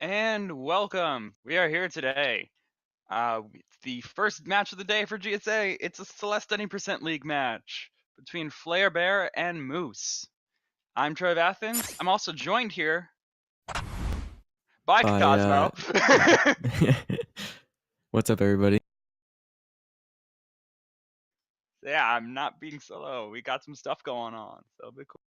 And welcome. We are here today. The first match of the day for GSA. It's a Celeste 90% League match between flarebear and Moose. I'm Troy Athens. I'm also joined here by By Cosmo. what's up, everybody? Yeah, I'm not being solo. We got some stuff going on, so it'll be cool.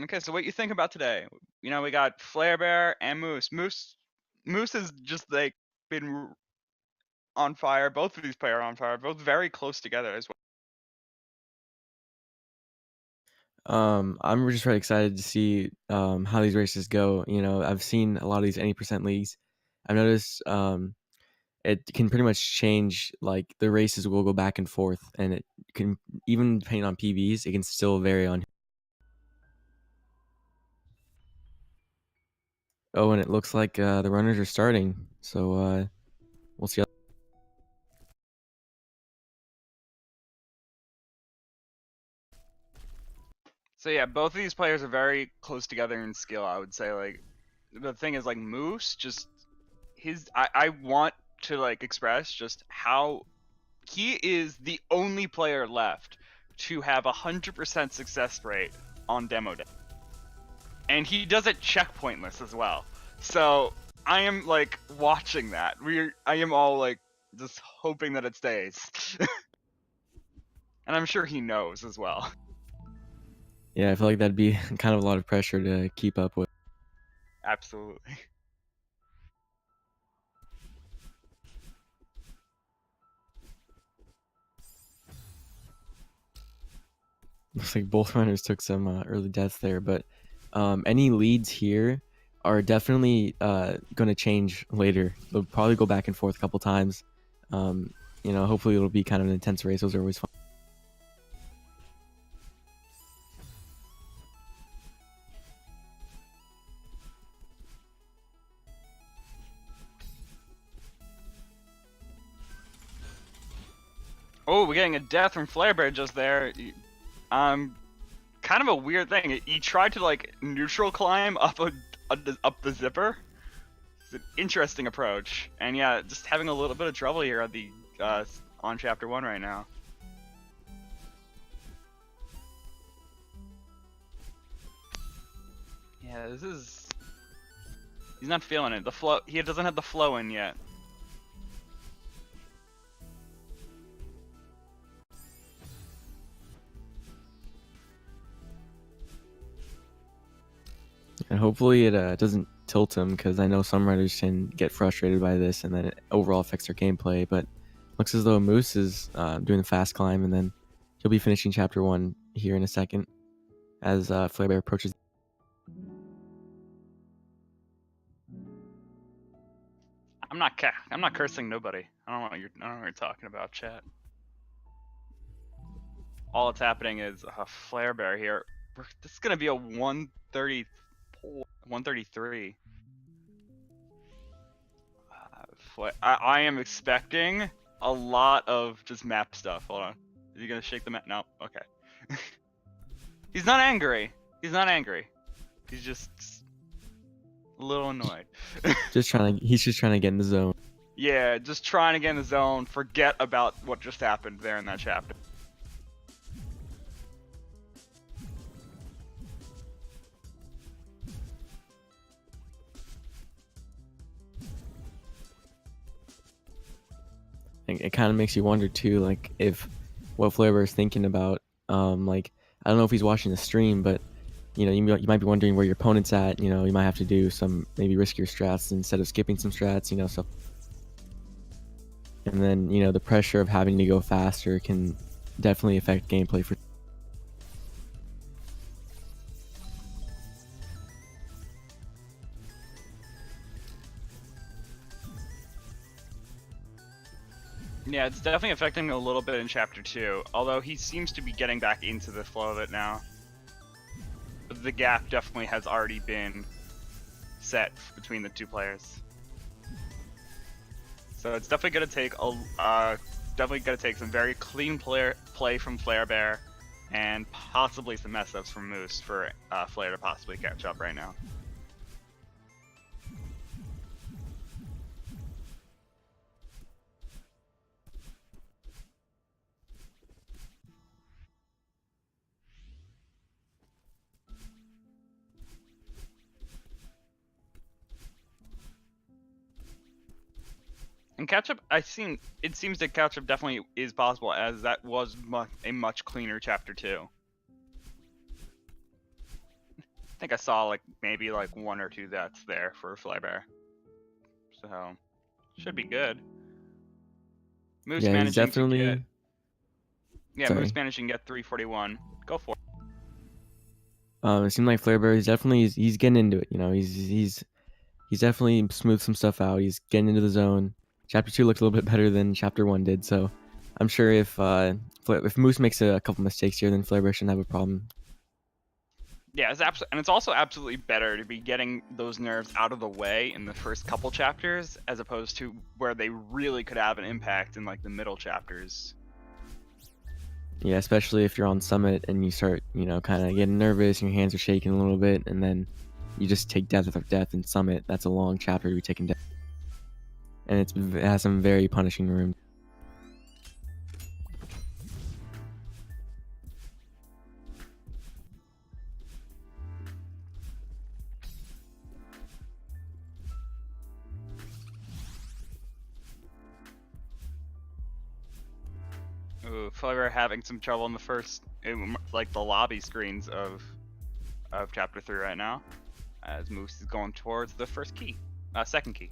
Okay, so what you think about today? We got flarebear and Moose. Moose has just like been on fire. Both of these players are on fire. Both very close together as well. I'm just really excited to see how these races go. I've seen a lot of these 80% leagues. I've noticed it can pretty much change. Like the races will go back and forth, and it can even depending on PBs, it can still vary on. Oh, and it looks like the runners are starting, so we'll see. So yeah, both of these players are very close together in skill. I would say like the thing is like Moose just I want to like express just how he is the only player left to have 100% success rate on demo day, and he does it checkpointless as well. So I am like watching that. I am all like just hoping that it stays, and I'm sure he knows as well. Yeah, I feel like that'd be kind of a lot of pressure to keep up with. Absolutely. Looks like both runners took some early deaths there, but any leads here are definitely going to change later. They'll probably go back and forth a couple times. Hopefully it'll be kind of an intense race. Those are always fun. Oh, we're getting a death from Flarebear just there. Kind of a weird thing. He tried to like neutral climb up up the zipper. It's an interesting approach, and yeah, just having a little bit of trouble here at the on chapter 1 right now. Yeah, he's not feeling it. The flow, he doesn't have the flow in yet. And hopefully it doesn't tilt him, because I know some riders can get frustrated by this and then it overall affects their gameplay. But looks as though Moose is doing the fast climb, and then he'll be finishing chapter 1 here in a second as Flarebear approaches. I'm not cursing nobody. I don't know what you're talking about, chat. All that's happening is a Flarebear here. This is gonna be a 134, 133. I am expecting a lot of just map stuff. Hold on. Is he gonna shake the map? No. Okay. He's not angry. He's not angry. He's just a little annoyed. He's just trying to get in the zone. Yeah, just trying to get in the zone. Forget about what just happened there in that chapter. It kind of makes you wonder too, like if what Flarebear is thinking about. Like I don't know if he's watching the stream, but you might be wondering where your opponent's at. You might have to do some maybe riskier strats instead of skipping some strats. So, and then the pressure of having to go faster can definitely affect gameplay for. Yeah, it's definitely affecting him a little bit in chapter 2, although he seems to be getting back into the flow of it now. The gap definitely has already been set between the two players. So it's definitely gonna take some very clean play from flarebear, and possibly some mess ups from Moose for Flare to possibly catch up right now. And catch up, it seems that catch up definitely is possible, as that was a much cleaner chapter 2. I think I saw like maybe like 1 or 2 deaths there for Flybear, so should be good. Moose Yeah, he's managing definitely. to get, Sorry. Moose managing to get 341. Go for it. It seemed like Flarebear is definitely he's getting into it. You know, he's definitely smoothed some stuff out. He's getting into the zone. Chapter 2 looked a little bit better than Chapter 1 did, so I'm sure if Moose makes a couple mistakes here, then Flarebear shouldn't have a problem. Yeah, and it's also absolutely better to be getting those nerves out of the way in the first couple chapters, as opposed to where they really could have an impact in like the middle chapters. Yeah, especially if you're on Summit and you start, you know, kind of getting nervous and your hands are shaking a little bit, and then you just take death after death in Summit. That's a long chapter to be taking death. And it has some very punishing rooms. Ooh, Flybear having some trouble in the first, like the lobby screens of chapter 3 right now, as Moose is going towards the second key. Second key.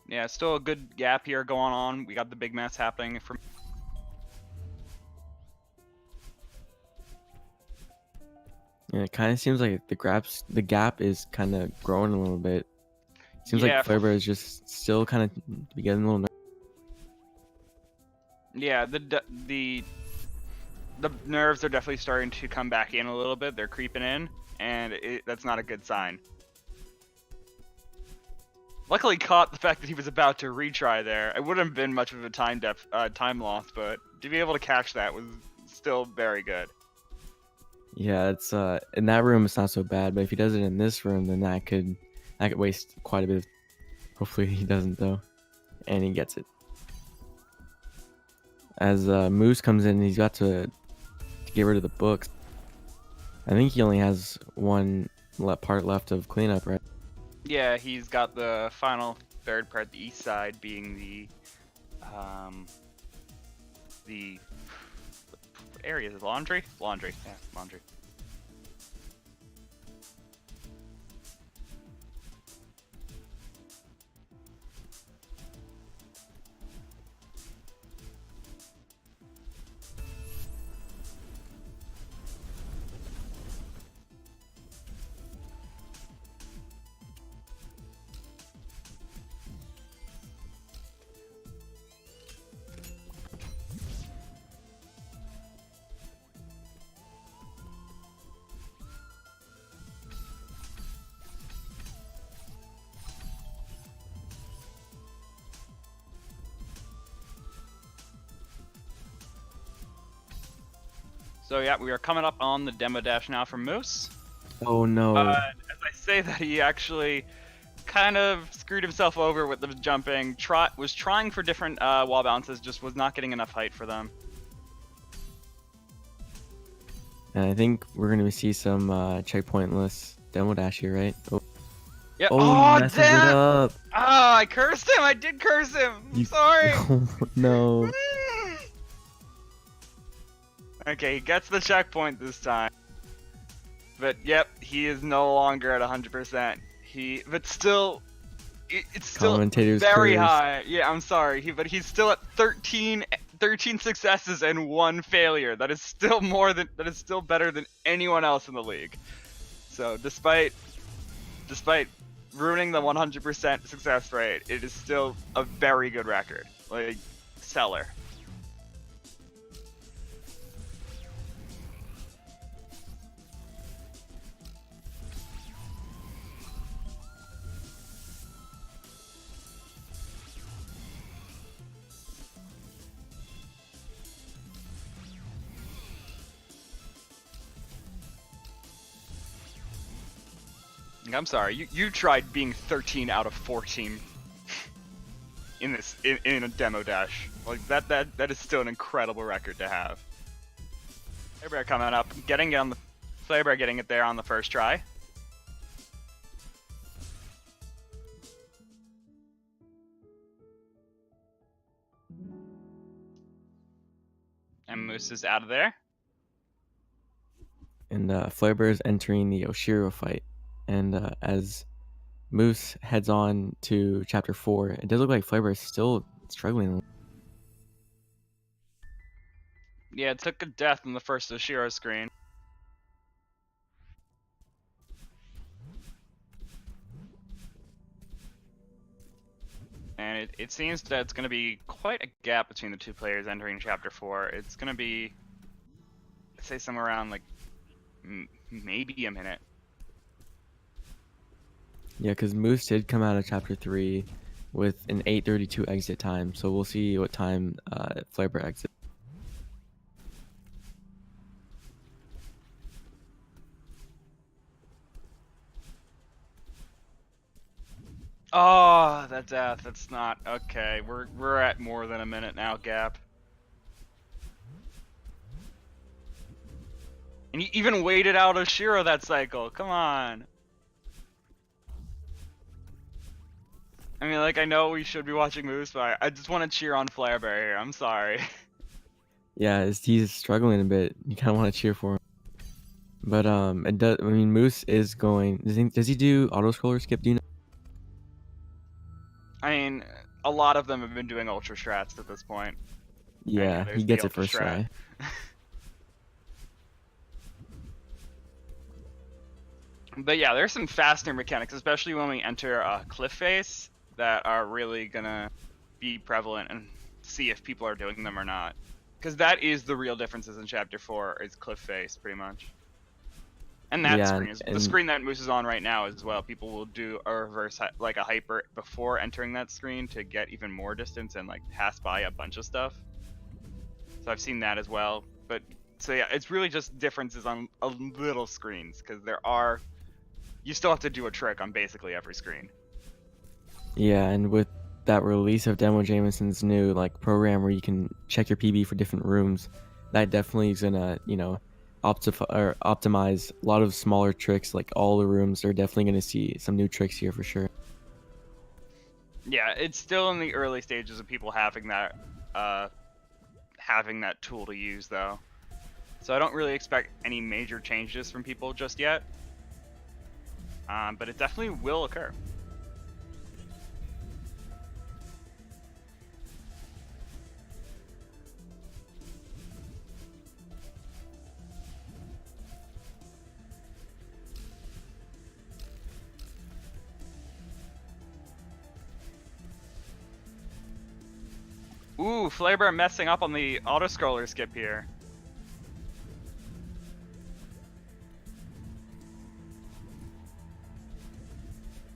Yeah, still a good gap here going on. We got the big mess happening from. Yeah, it kind of seems like the gap is kind of growing a little bit. Seems Yeah, like Flarebear is just still kind of getting a little nervous. Yeah, the nerves are definitely starting to come back in a little bit. They're creeping in, and that's not a good sign. Luckily caught the fact that he was about to retry there. It wouldn't have been much of a time loss, but to be able to catch that was still very good. Yeah, it's in that room it's not so bad, but if he does it in this room, then that could waste quite a bit of. Hopefully he doesn't though, and he gets it. As Moose comes in, he's got to get rid of the books. I think he only has one part left of cleanup, right? Yeah, he's got the final third part, the east side being the what area is it? Laundry, yeah, laundry. So yeah, we are coming up on the demo dash now from Moose. Oh no. As I say that, he actually kind of screwed himself over with the jumping. Was trying for different wall bounces, just was not getting enough height for them. And I think we're gonna see some checkpointless demo dash here, right? Oh, Yeah. oh, he messes it up. Oh, I cursed him. I did curse him. I'm sorry. Oh, no. Okay, he gets the checkpoint this time. But yep, he is no longer at 100%. But still, it's still Commentators very curse. high. Yeah, I'm sorry. But he's still at 13 successes and 1 failure. That is still better than anyone else in the league. So despite ruining the 100% success rate, it is still a very good record. Like, stellar. I'm sorry, you tried being 13 out of 14 in a demo dash. Like that is still an incredible record to have. Flarebear coming up, Flarebear getting it there on the first try. And Moose is out of there. And Flarebear is entering the Oshiro fight. And as Moose heads on to Chapter 4, it does look like Flarebear is still struggling. Yeah, it took a death in the first Oshiro screen. And it seems that it's going to be quite a gap between the two players entering Chapter 4. It's going to be, I'd say, somewhere around like maybe a minute. Yeah, because Moose did come out of Chapter 3 with an 8:32 exit time, so we'll see what time Flarebear exits. Oh, that death. That's not okay. We're at more than a minute now gap. And he even waited out Oshiro that cycle. Come on. I mean, like, I know we should be watching Moose, but I just want to cheer on Flarebear here. I'm sorry. Yeah, he's struggling a bit. You kind of want to cheer for him. But it does. I mean, Moose is going. Does he do auto scroller skip? Do you know? I mean, a lot of them have been doing ultra strats at this point. Yeah, he gets it first try. But yeah, there's some faster mechanics, especially when we enter a cliff face, that are really gonna be prevalent and see if people are doing them or not. Because that is the real differences in Chapter 4, is cliff face, pretty much. And that screen is the screen that Moose is on right now as well. People will do a reverse, like a hyper, before entering that screen to get even more distance and like pass by a bunch of stuff. So I've seen that as well. But so yeah, it's really just differences on a little screens, because you still have to do a trick on basically every screen. Yeah, and with that release of Demo Jameson's new like program where you can check your PB for different rooms, that definitely is gonna, optimize a lot of smaller tricks. Like all the rooms are definitely gonna see some new tricks here for sure. Yeah, it's still in the early stages of people having that tool to use though. So I don't really expect any major changes from people just yet. But it definitely will occur. Ooh, Flarebear messing up on the auto-scroller skip here.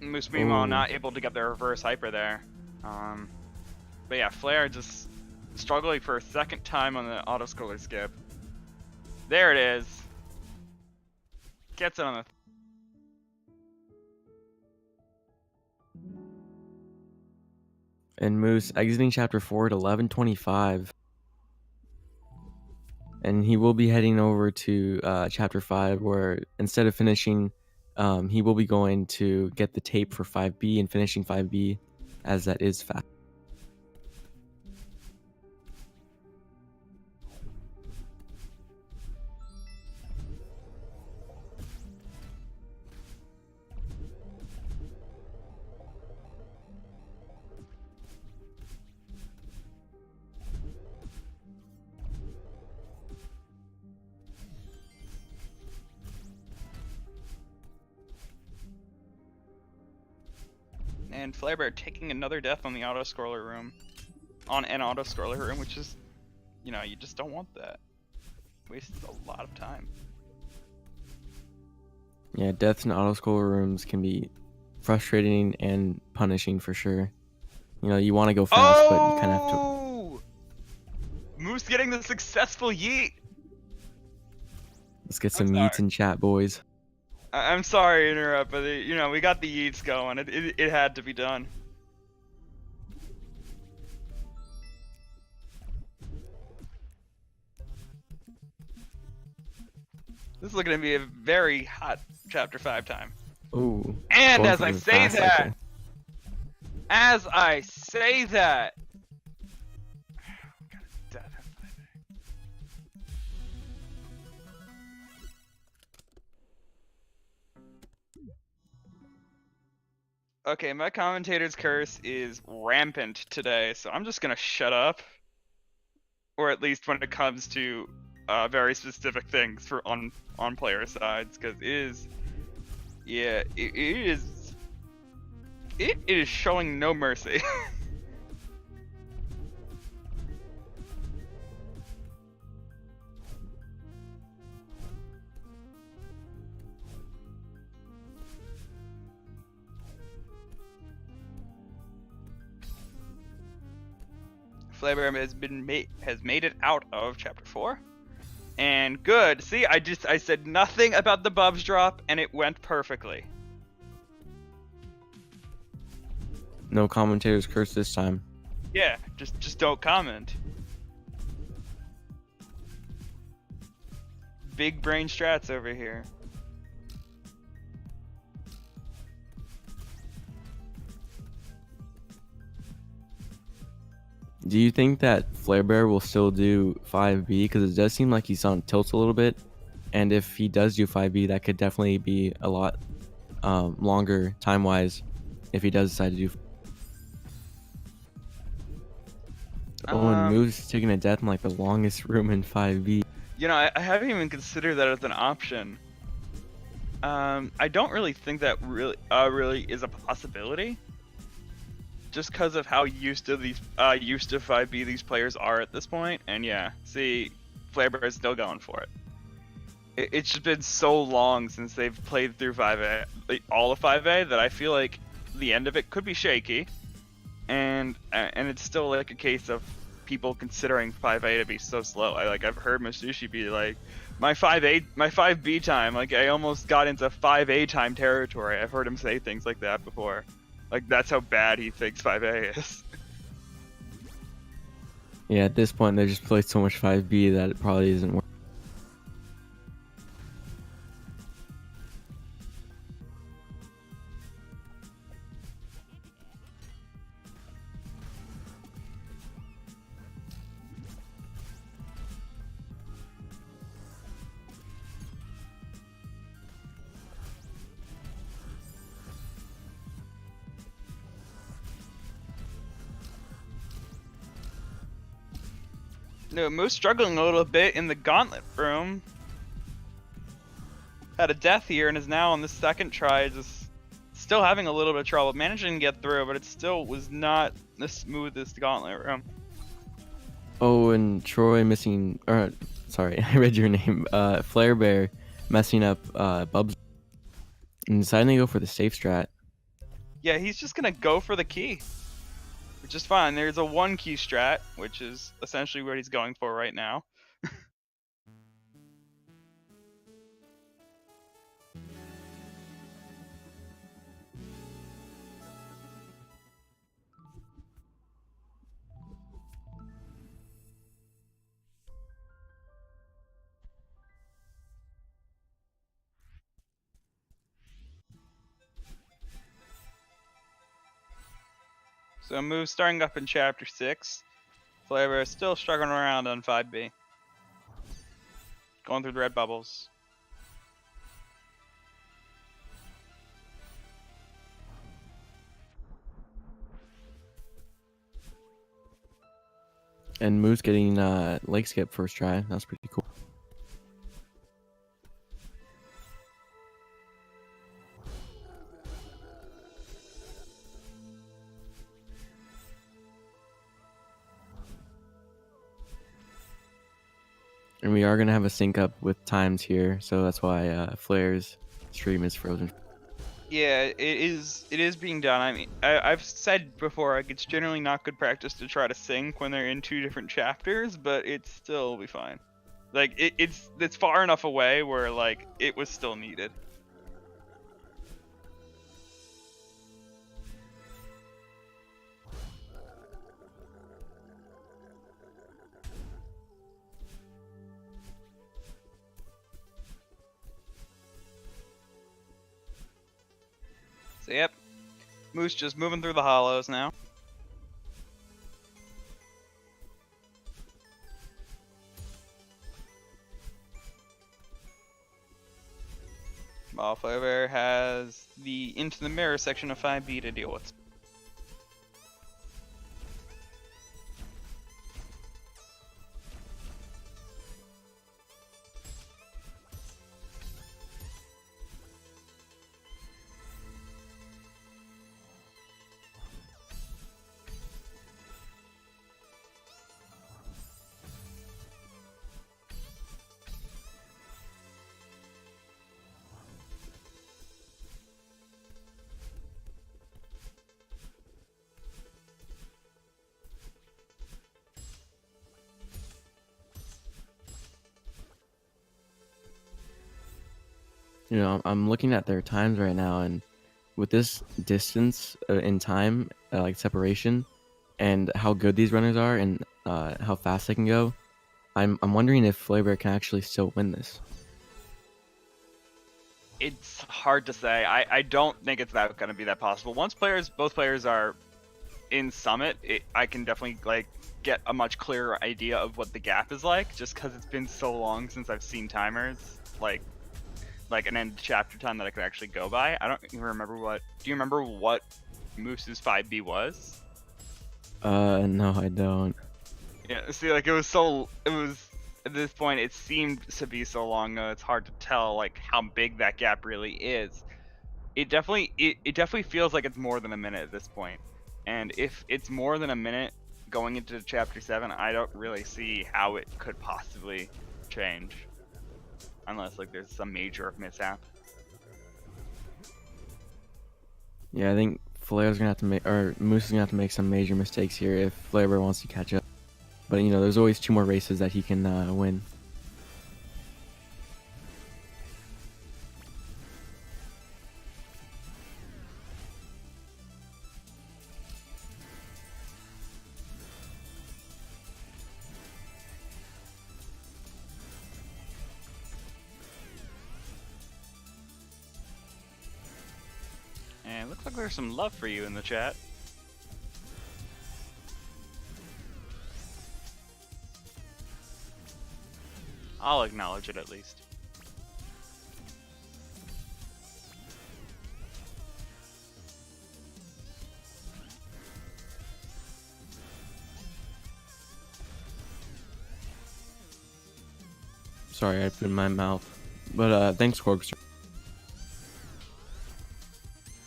Moose meanwhile not able to get the reverse hyper there. But yeah, Flare just struggling for a second time on the auto-scroller skip. There it is. Gets it on the... And Moose exiting Chapter 4 at 11:25. And he will be heading over to Chapter 5, where instead of finishing, he will be going to get the tape for 5B and finishing 5B, as that is fast. And flarebear taking another death on the auto-scroller room. On an auto-scroller room, which is, you know, you just don't want that. Wastes a lot of time. Yeah, deaths in auto-scroller rooms can be frustrating and punishing for sure. You know, you want to go fast, but you kind of have to... Oh! Moose getting the successful yeet! Let's get some yeets in chat, boys. I'm sorry to interrupt, but you know, we got the yeets going. It had to be done. This is looking to be a very hot Chapter 5 time. Ooh. And as I say that, okay, my commentator's curse is rampant today, so I'm just gonna shut up. Or at least when it comes to very specific things for on player sides, because it is showing no mercy. Flarebear has made it out of Chapter 4. And good. See, I said nothing about the Bubs drop, and it went perfectly. No commentator's curse this time. Yeah, just don't comment. Big brain strats over here. Do you think that flarebear will still do 5B? Because it does seem like he's on tilt a little bit. And if he does do 5B, that could definitely be a lot longer time-wise if he does decide to do... Oh, and Moose taking a death in like the longest room in 5B. You know, I haven't even considered that as an option. I don't really think that really is a possibility. Just because of how used to 5B these players are at this point, and yeah, see, flarebear is still going for it. It's just been so long since they've played through 5A, all of 5A, that I feel like the end of it could be shaky, and it's still like a case of people considering 5A to be so slow. I've heard Masushi be like, my 5B time, like I almost got into 5A time territory. I've heard him say things like that before. Like, that's how bad he thinks 5A is. Yeah, at this point, they just played so much 5B that it probably isn't worth. No, Moose struggling a little bit in the gauntlet room. Had a death here and is now on the second try, just still having a little bit of trouble. Managing to get through, but it still was not the smoothest gauntlet room. Oh, and Troy missing... sorry, I read your name. Flarebear messing up Bubs and deciding to go for the safe strat. Yeah, he's just gonna go for the key, which is fine. There's a 1 key strat, which is essentially what he's going for right now. So Moose starting up in Chapter 6. Flarebear is still struggling around on 5B. Going through the red bubbles. And Moose getting leg skip first try. That's pretty cool. And we are gonna have a sync up with times here, so that's why Flare's stream is frozen. Yeah, it is being done. I mean, I've said before, like, it's generally not good practice to try to sync when they're in 2 different chapters, but it still will be fine. Like, it's far enough away where, like, it was still needed. So yep, Moose just moving through the hollows now. While Flarebear has the into the mirror section of 5B to deal with. You know, I'm looking at their times right now, and with this distance in time, like separation, and how good these runners are, and how fast they can go, I'm wondering if Flarebear can actually still win this. It's hard to say. I don't think it's going to be that possible. Once both players are in Summit, I can definitely like get a much clearer idea of what the gap is like, just because it's been so long since I've seen timers like an end chapter time that I could actually go by. I don't even remember what. Do you remember what Moose's 5B was? No, I don't. Yeah, see, like it was at this point it seemed to be so long ago. It's hard to tell like how big that gap really is. It definitely feels like it's more than a minute at this point. And if it's more than a minute going into chapter 7, I don't really see how it could possibly change. Unless like there's some major mishap. Yeah, I think Flare's gonna have to make, or Moose is gonna have to make some major mistakes here if Flarebear wants to catch up. But you know, there's always 2 more races that he can win. And it looks like there's some love for you in the chat. I'll acknowledge it at least. Sorry, I put in my mouth. But thanks, Corpster.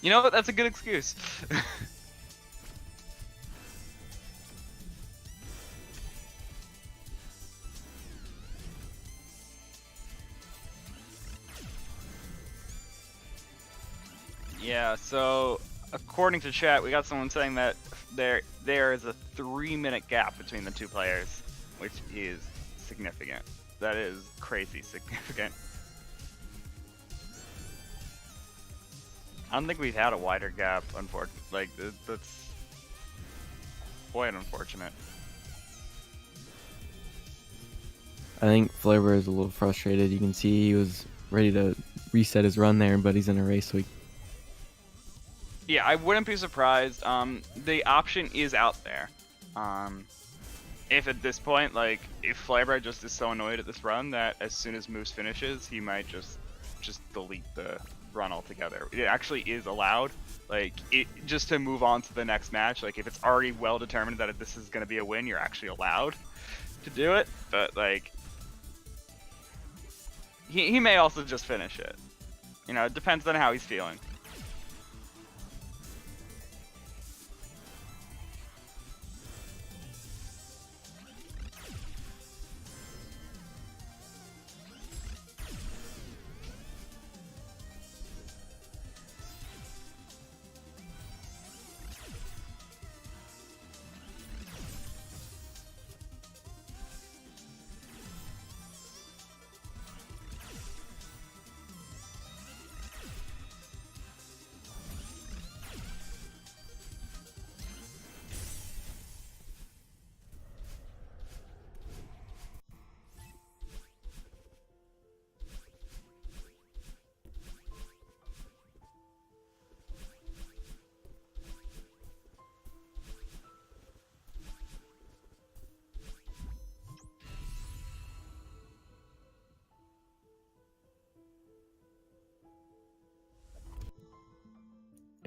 You know what? That's a good excuse. Yeah, so according to chat, we got someone saying that there is a 3-minute gap between the 2 players, which is significant. That is crazy significant. I don't think we've had a wider gap, unfortunately. Like, that's quite unfortunate. I think Flarebear is a little frustrated. You can see he was ready to reset his run there, but he's in a race, so he... Yeah, I wouldn't be surprised. The option is out there. If at this point, like, if Flarebear just is so annoyed at this run that as soon as Moose finishes, he might just delete the run altogether. It actually is allowed, like, just to move on to the next match. Like, if it's already well determined that this is going to be a win, you're actually allowed to do it. But like, he may also just finish it. You know, it depends on how he's feeling.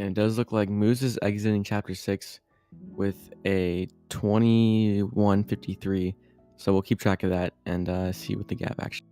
And it does look like Moose is exiting Chapter 6 with a 21:53. So we'll keep track of that and see what the gap actually.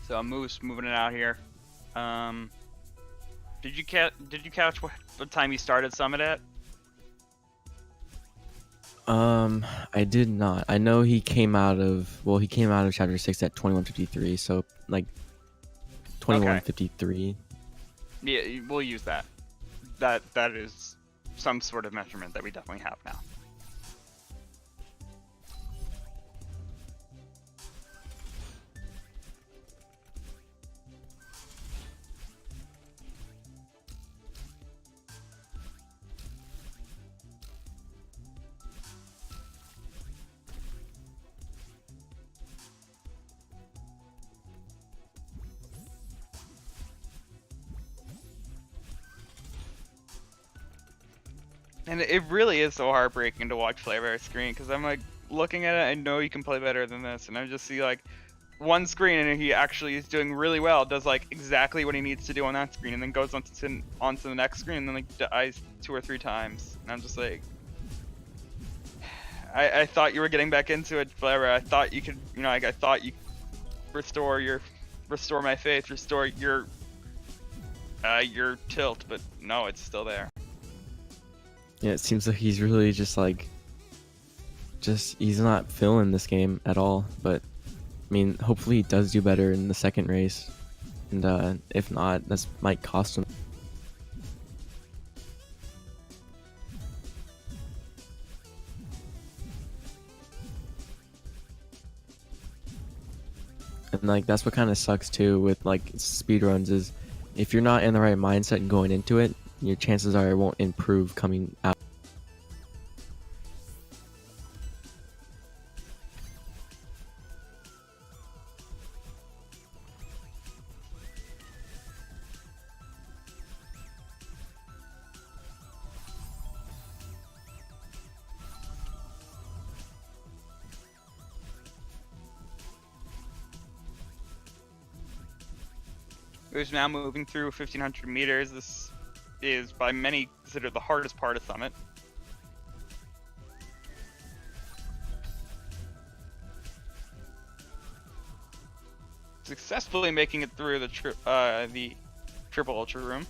So Moose moving it out here. Did you catch what time you started Summit at? I did not. I know he came out of Chapter 6 at 21:53. So like 21:53. Yeah, we'll use that. That is some sort of measurement that we definitely have now. And it really is so heartbreaking to watch flarebear's screen, because I'm like looking at it, I know you can play better than this, and I just see like one screen and he actually is doing really well, does like exactly what he needs to do on that screen, and then goes onto the next screen and then like dies 2 or 3 times. And I'm just like, I thought you were getting back into it, Flarebear. I thought you could, you know, like I thought you restore my faith, restore your tilt, but no, it's still there. Yeah, it seems like he's really just he's not feeling this game at all. But I mean, hopefully he does do better in the second race, and if not, this might cost him. And like that's what kind of sucks too with like speedruns is if you're not in the right mindset and going into it, your chances are it won't improve coming out. Who's now moving through 1,500 meters. This is by many considered the hardest part of Summit. Successfully making it through the triple ultra room.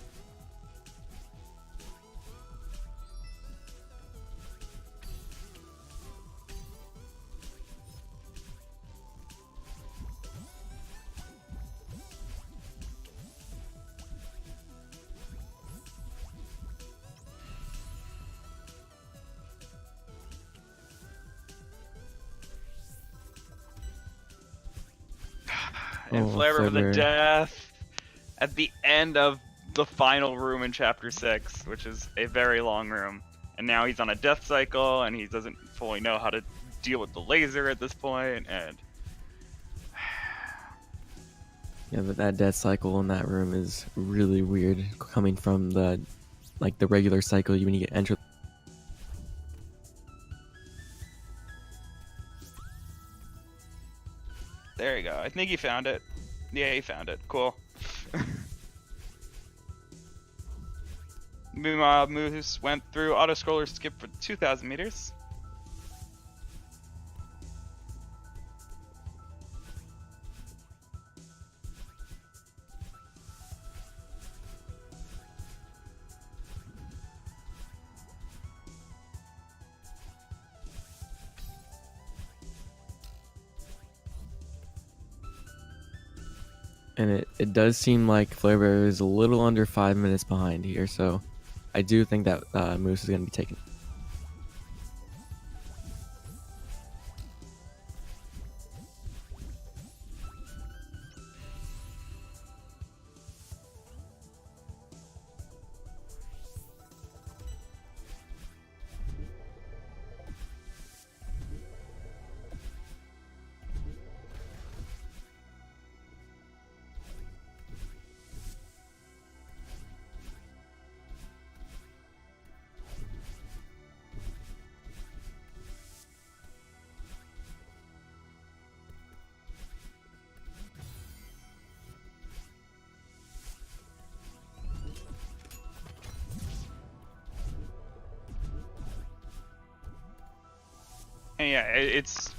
And Flarebear with a death at the end of the final room in Chapter 6, which is a very long room. And now he's on a death cycle, and he doesn't fully know how to deal with the laser at this point, and... Yeah, but that death cycle in that room is really weird, coming from the regular cycle when you get entered. There you go. I think he found it. Yeah, he found it. Cool. Meanwhile, Moose went through auto-scroller skip for 2,000 meters. And it does seem like flarebear is a little under 5 minutes behind here, so I do think that Moose is going to be taken. And yeah, it's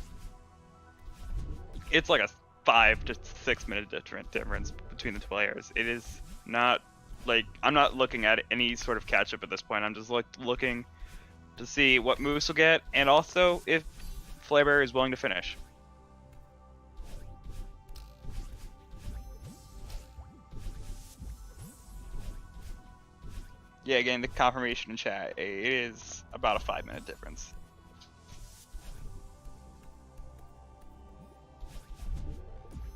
like a 5 to 6 minute difference between the two players. It is not like I'm not looking at any sort of catch up at this point. I'm just looking to see what Moose will get, and also if flarebear is willing to finish. Yeah, again, the confirmation in chat, it is about a 5 minute difference.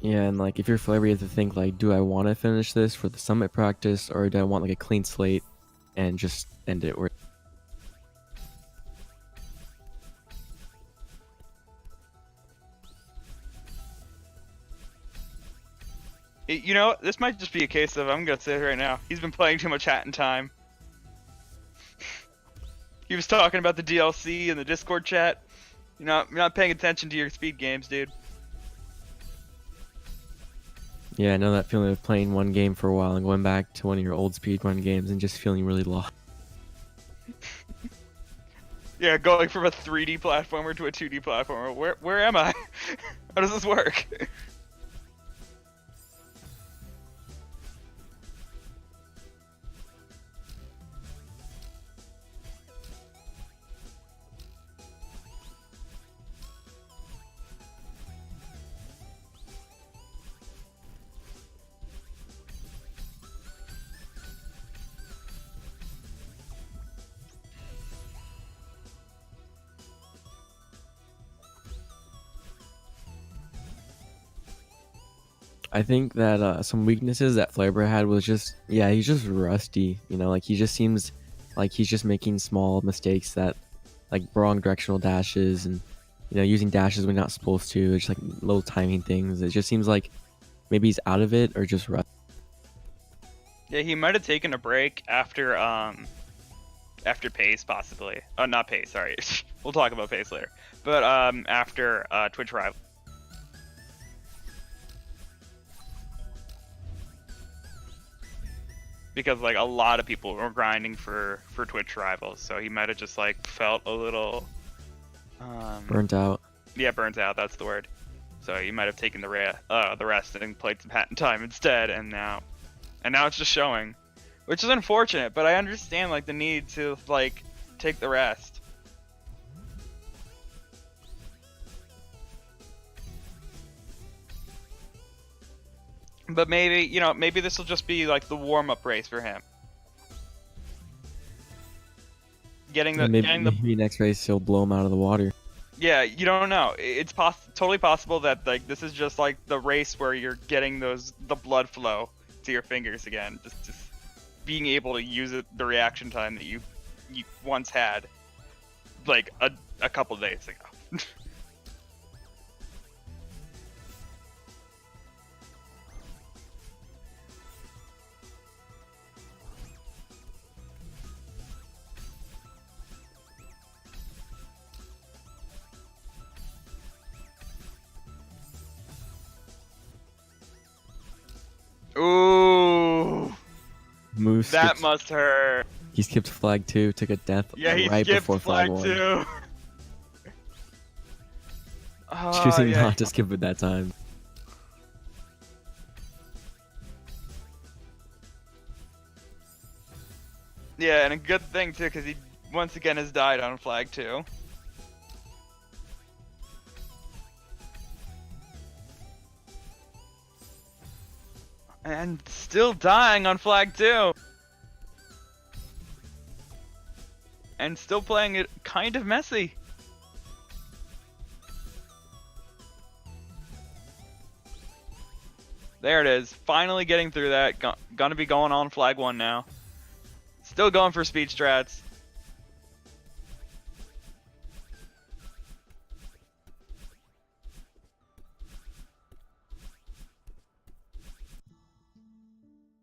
Yeah, and like if you're flarebear, you have to think like, do I want to finish this for the summit practice, or do I want like a clean slate and just end it? Or You know, this might just be a case of, I'm gonna say it right now, he's been playing too much Hat in Time. He was talking about the DLC in the Discord chat. You're not paying attention to your speed games, dude. yeah, I know that feeling of playing one game for a while and going back to one of your old speedrun games and just feeling really lost. Yeah, going from a 3D platformer to a 2D platformer. Where am I? How does this work? I think that some weaknesses that flarebear had was just, yeah, he's just rusty. You know, like he just seems like he's just making small mistakes that, like wrong directional dashes and, you know, using dashes when not supposed to, just like little timing things. It just seems like maybe he's out of it or just rusty. Yeah, he might have taken a break after Pace, possibly. Not Pace, sorry. We'll talk about Pace later. But after Twitch Rival. Because like a lot of people were grinding for Twitch Rivals, so he might have just like felt a little Burnt out. Yeah, burnt out. That's the word. So he might have taken the rest and played some Hat in Time instead, and now it's just showing, which is unfortunate. But I understand like the need to like take the rest. But maybe this will just be like the warm-up race for him. Maybe next race he'll blow him out of the water. Yeah, you don't know. It's totally possible that like this is just like the race where you're getting the blood flow to your fingers again, just being able to use the reaction time that you once had, like a couple days ago. Ooh, Moose. that must hurt. He skipped flag 2, took a death Yeah, right skipped before flag 1. 2. Choosing not to skip it that time. Yeah, and a good thing too, because he once again has died on flag 2. And still dying on flag 2. And still playing it kind of messy. There it is. Finally getting through that. Gonna be going on flag 1 now. Still going for speed strats.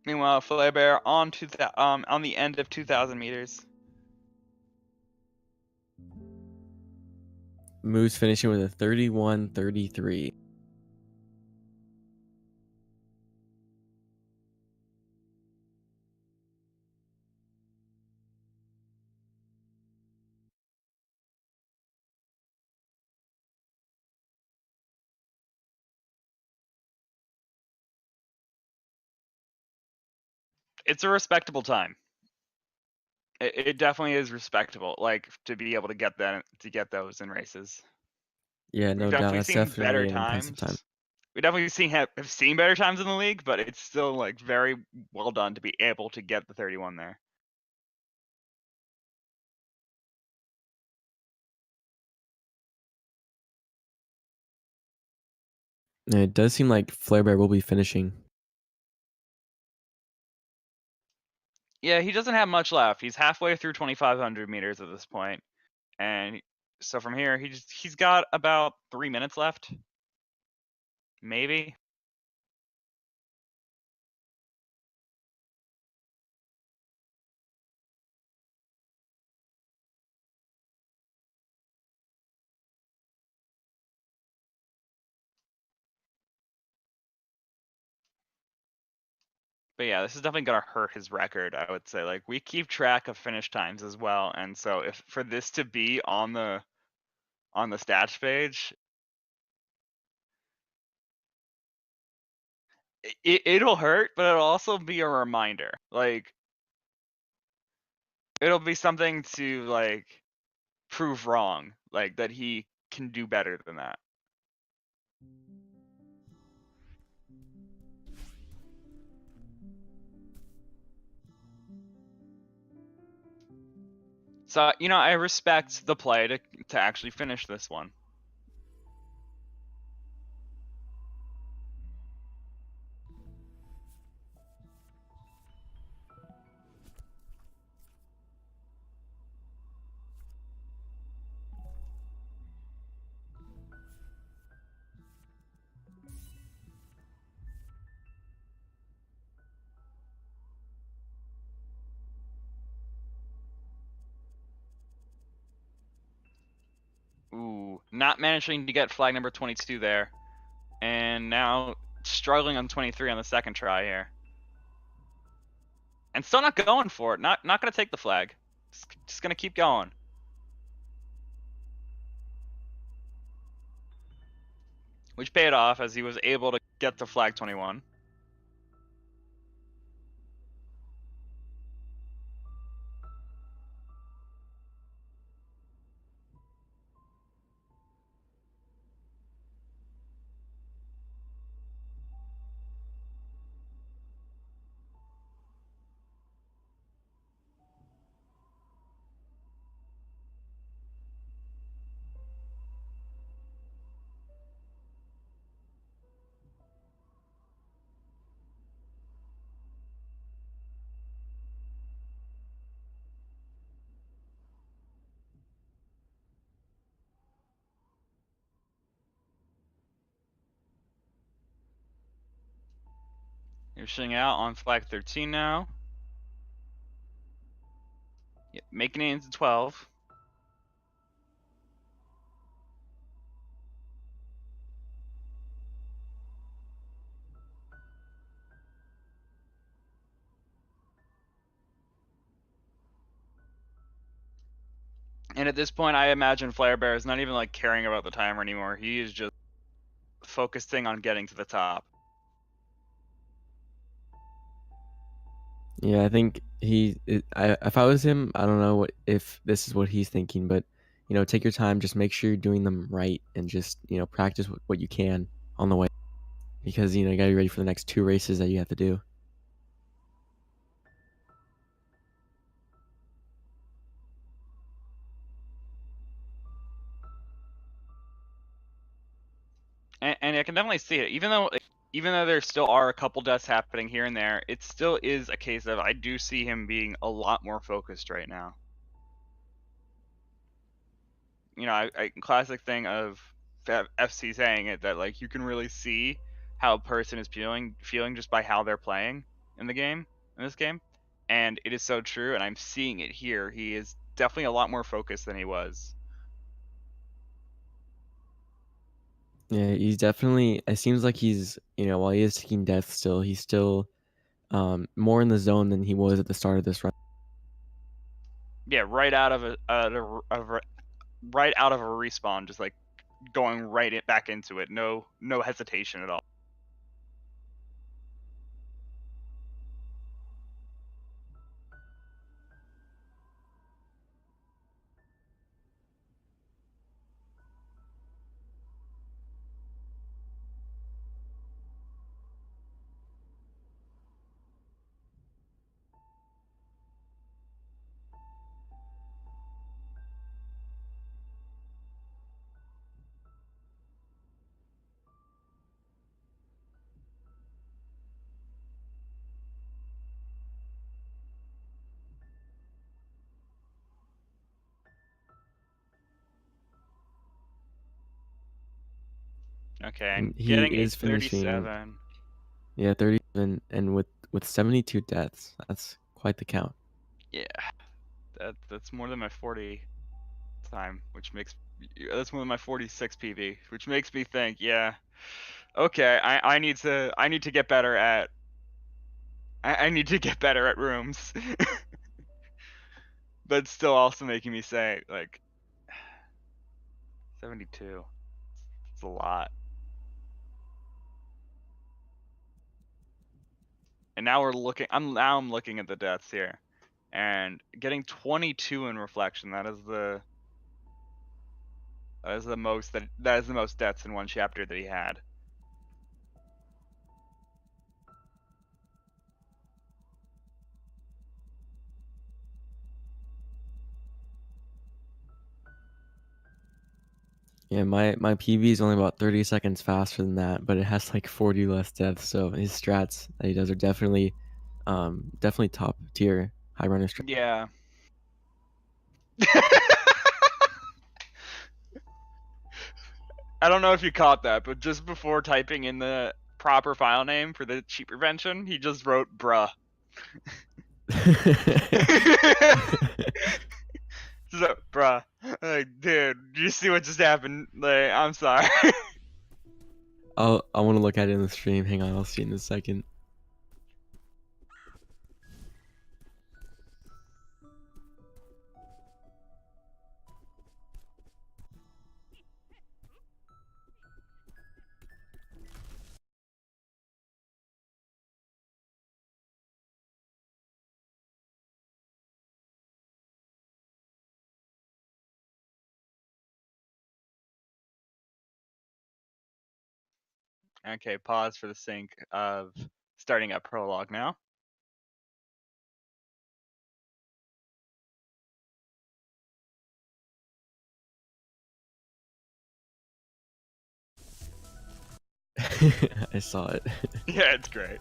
Meanwhile, Flarebear on the end of 2,000 meters. Moose finishing with a 31-33. It's a respectable time. It definitely is respectable, like to be able to get those in races. Yeah, We've no doubt. definitely That's seen better definitely an impressive time. times. We definitely have seen better times in the league, but it's still like very well done to be able to get the 31 there. And it does seem like Flarebear will be finishing. Yeah, he doesn't have much left. He's halfway through 2,500 meters at this point, and so from here he's got about 3 minutes left, maybe. But yeah, this is definitely gonna hurt his record, I would say. Like, we keep track of finish times as well, and so if for this to be on the stats page, it'll hurt, but it'll also be a reminder. Like, it'll be something to like prove wrong, like that he can do better than that. So, I respect the play to actually finish this one. Ooh, not managing to get flag number 22 there. And now struggling on 23 on the second try here. And still not going for it. Not gonna take the flag. Just gonna keep going. Which paid off as he was able to get to flag 21. Finishing out on flag 13 now. Yep, making it into 12. And at this point, I imagine Flarebear is not even like caring about the timer anymore. He is just focusing on getting to the top. Yeah, I think if I was him, I don't know if this is what he's thinking, but take your time, just make sure you're doing them right, and just practice what you can on the way. because you gotta be ready for the next 2 races that you have to do. And I can definitely see it. Even though there still are a couple deaths happening here and there, it still is a case of I do see him being a lot more focused right now. Classic thing of FC saying it, that like you can really see how a person is feeling just by how they're playing in this game, and it is so true. And I'm seeing it here. He is definitely a lot more focused than he was. Yeah, he's definitely. It seems like he's, while he is taking death still, he's still more in the zone than he was at the start of this run. Yeah, right out of right out of a respawn, just like going back into it. No hesitation at all. Okay, and He getting a is finishing. 37. Yeah, 37, and with 72 deaths, that's quite the count. Yeah, that's more than my 40 time, that's more than my 46 PV, which makes me think, yeah, okay, I need to get better at I need to get better at rooms. But still also making me say, like, 72. It's a lot. And now I'm looking at the deaths here. And getting 22 in reflection, that is the most deaths in one chapter that he had. Yeah, my PV is only about 30 seconds faster than that, but it has like 40 less deaths. So his strats that he does are definitely top tier high runner strats. Yeah. I don't know if you caught that, but just before typing in the proper file name for the cheat prevention, he just wrote bruh. So, bruh. Like, dude, do you see what just happened? Like, I'm sorry. I want to look at it in the stream. Hang on, I'll see it in a second. Okay, pause for the sync of starting up prologue now. I saw it. Yeah, it's great.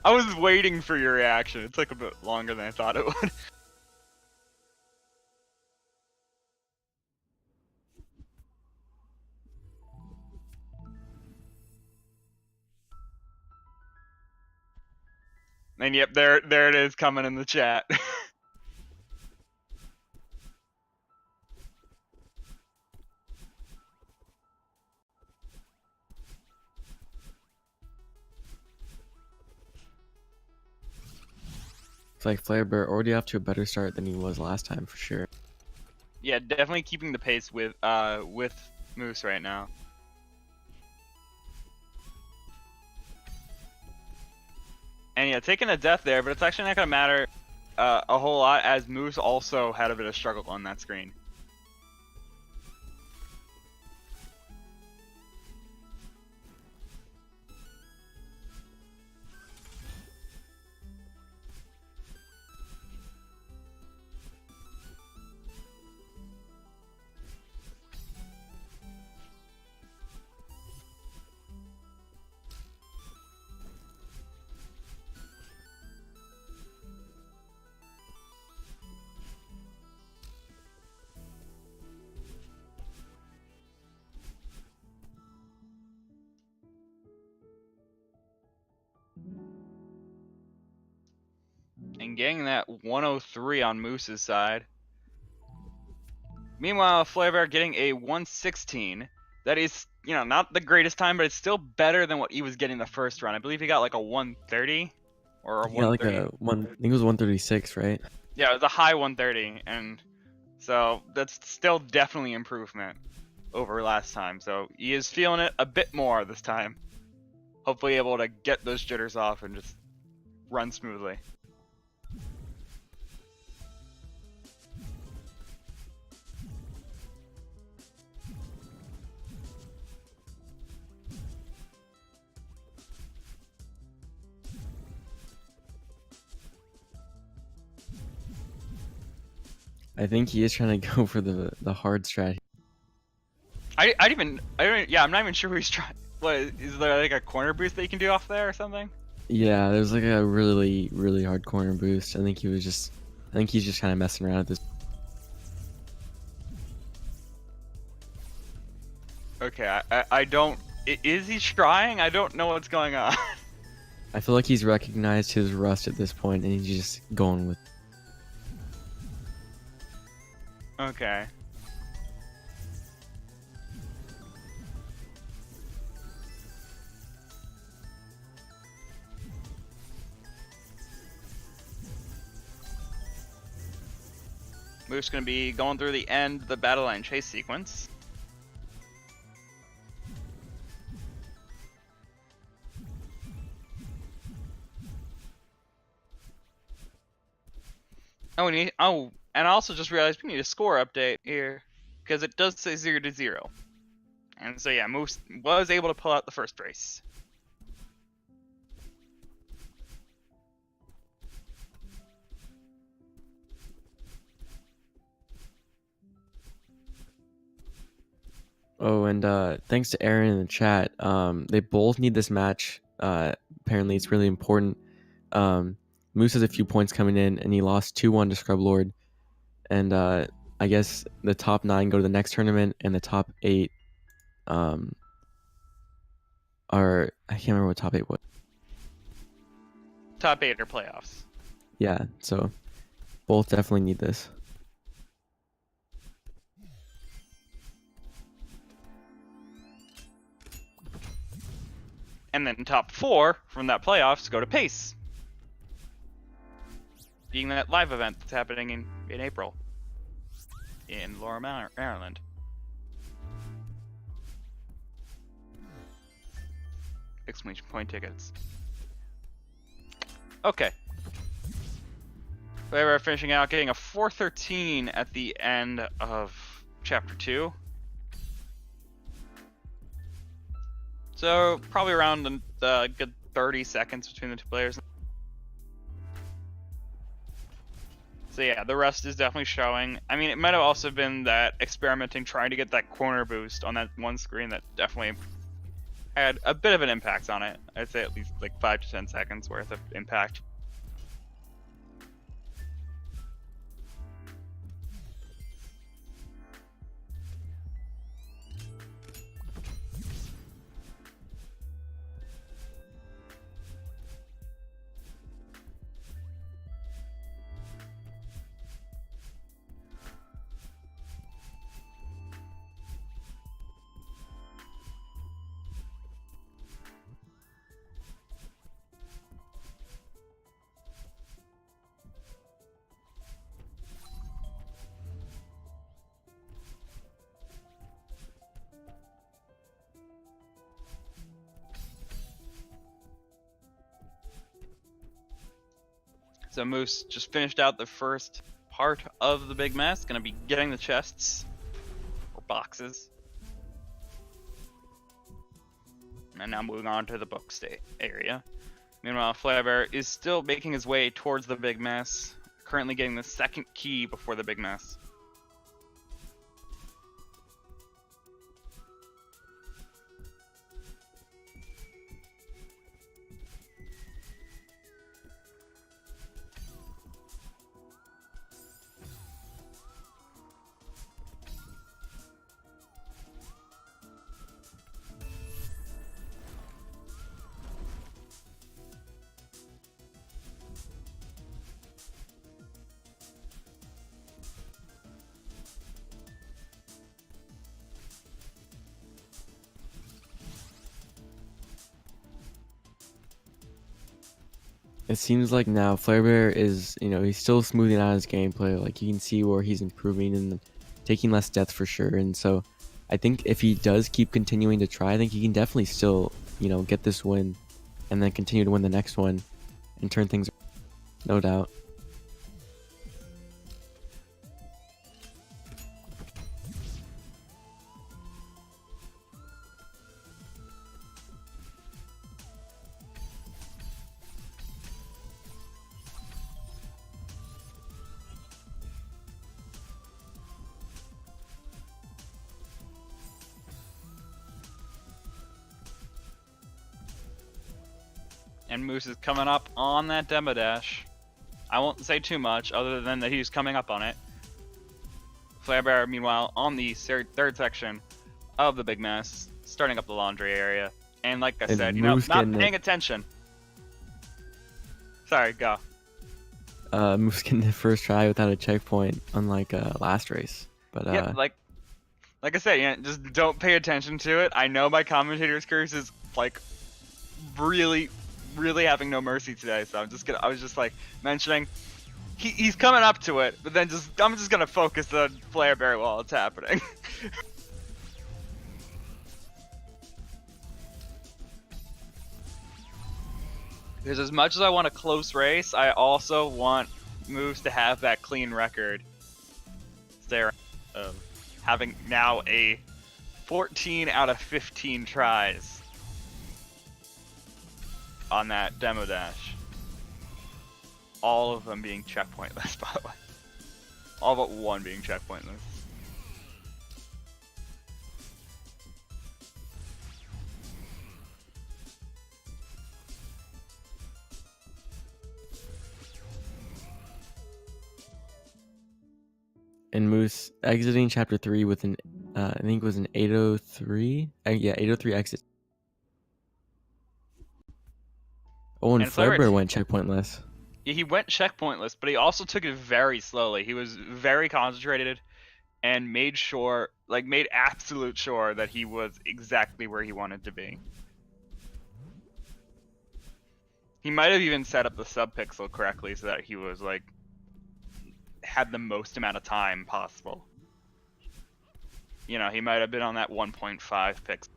I was waiting for your reaction. It took a bit longer than I thought it would. And yep, there it is coming in the chat. It's like flarebear already off to a better start than he was last time for sure. Yeah, definitely keeping the pace with Moose right now. And yeah, taking a death there, but it's actually not gonna matter a whole lot, as Moose also had a bit of struggle on that screen. and getting that 103 on Moose's side. Meanwhile, flarebear getting a 116. That is, not the greatest time, but it's still better than what he was getting the first run. I believe he got like a 130 or a He got like 130. I think it was 136, right? Yeah, it was a high 130, and so that's still definitely improvement over last time. So he is feeling it a bit more this time. Hopefully able to get those jitters off and just run smoothly. I think he is trying to go for the hard strat. Yeah, I'm not even sure who he's trying. What is there like a corner boost that you can do off there or something? Yeah, there's like a really, really hard corner boost. I think he's just kind of messing around at this. Okay, I don't. Is he trying? I don't know what's going on. I feel like he's recognized his rust at this point, and he's just going with. Okay. Moose gonna be going through the end of the battle line chase sequence. And I also just realized we need a score update here because it does say 0-0. And so yeah, Moose was able to pull out the first race. Oh, and thanks to Aaron in the chat. They both need this match. Apparently, it's really important. Moose has a few points coming in, and he lost 2-1 to Scrub Lord. And I guess the top 9 go to the next tournament, and the top 8 are I can't remember what top 8 was. Top 8 are playoffs. Yeah, so both definitely need this. And then top 4 from that playoffs go to Pace, being that live event that's happening in April in Laura, Maryland. Exclamation point tickets. Okay. We're finishing out, getting a 413 at the end of Chapter 2. So probably around the good 30 seconds between the two players. So yeah, the rest is definitely showing. I mean, it might have also been that experimenting, trying to get that corner boost on that one screen that definitely had a bit of an impact on it. I'd say at least like 5 to 10 seconds worth of impact. So Moose just finished out the first part of the big mess. Gonna be getting the chests or boxes. And now moving on to the book state area. Meanwhile, flarebear is still making his way towards the big mess, currently getting the second key before the big mess. It seems like now flarebear is, he's still smoothing out his gameplay. Like, you can see where he's improving and taking less death for sure. And so I think if he does keep continuing to try, I think he can definitely still, get this win and then continue to win the next one and turn things, no doubt. And Moose is coming up on that demo dash. I won't say too much other than that he's coming up on it. Flarebear, meanwhile, on the third section of the big mess, starting up the laundry area. And like I said, not paying attention. Sorry, go. Moose getting the first try without a checkpoint, unlike last race. But yeah, like I said, just don't pay attention to it. I know my commentator's curse is like really having no mercy today, so I was just like mentioning he's coming up to it, but then I'm just gonna focus on Flarebear while it's happening. Because as much as I want a close race, I also want Moose to have that clean record there of having now a 14 out of 15 tries on that demo dash. All of them being checkpointless, by the way. All but one being checkpointless. And Moose exiting chapter 3 with an, I think it was an 803. Yeah, 803 exit. Oh, and Flarebear went checkpointless. Yeah, he went checkpointless, but he also took it very slowly. He was very concentrated and made absolute sure that he was exactly where he wanted to be. He might have even set up the subpixel correctly so that he was had the most amount of time possible. He might have been on that 1.5 pixel.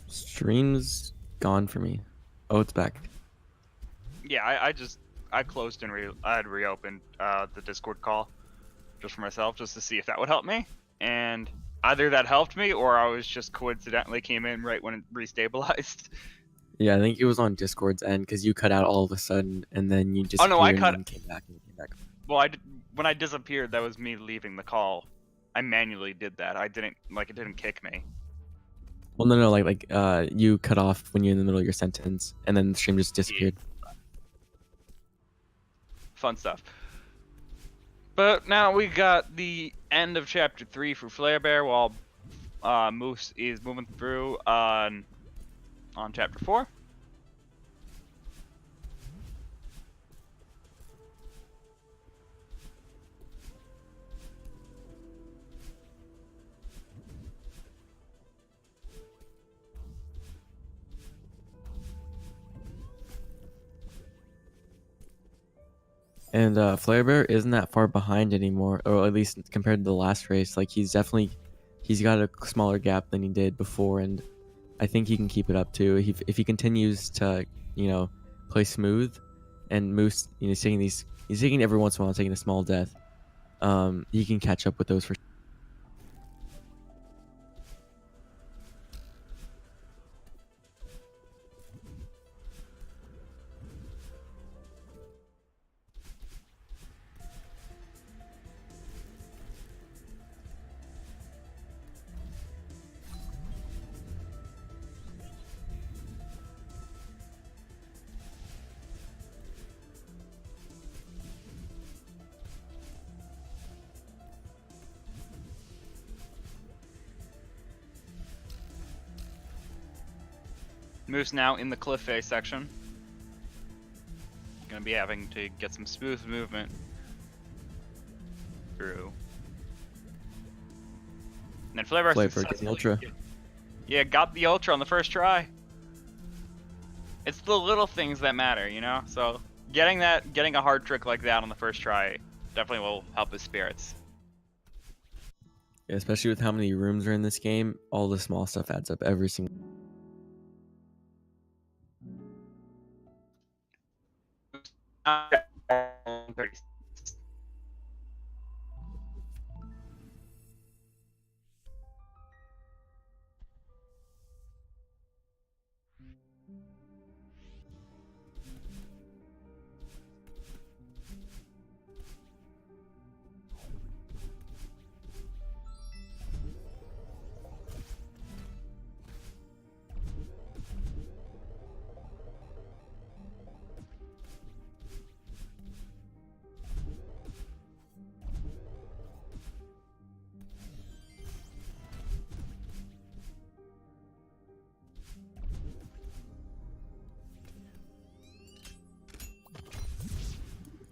Stream's gone for me. Oh, it's back. Yeah, I closed and I had reopened the Discord call just for myself, just to see if that would help me. And either that helped me, or I was just coincidentally came in right when it restabilized. Yeah, I think it was on Discord's end because you cut out all of a sudden, and then you disappeared. Oh no, I cut. And came back. Well, when I disappeared, that was me leaving the call. I manually did that. I didn't it didn't kick me. Well, no, you cut off when you're in the middle of your sentence, and then the stream just disappeared. Yeah. Fun stuff. But now we got the end of chapter 3 for Flarebear, while Moose is moving through on chapter 4. And Flarebear isn't that far behind anymore, or at least compared to the last race. Like, he's got a smaller gap than he did before, and I think he can keep it up too. If he continues to, play smooth, and Moose, he's taking every once in a while, taking a small death. He can catch up with those for sure. Moose now in the cliff face section. Gonna be having to get some smooth movement through. And then Flarebear Flarebear getting successfully ultra. Yeah, got the ultra on the first try. It's the little things that matter, you know? So getting a hard trick like that on the first try definitely will help his spirits. Yeah, especially with how many rooms are in this game, all the small stuff adds up every single.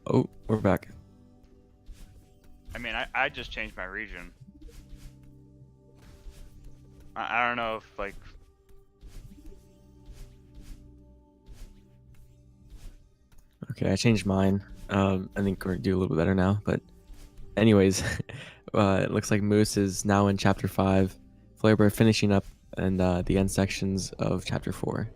Oh, we're back. I mean, I just changed my region. I don't know if, like... Okay, I changed mine. I think we're gonna do a little bit better now. But anyways, it looks like Moose is now in Chapter 5. Flarebear finishing up and the end sections of Chapter 4.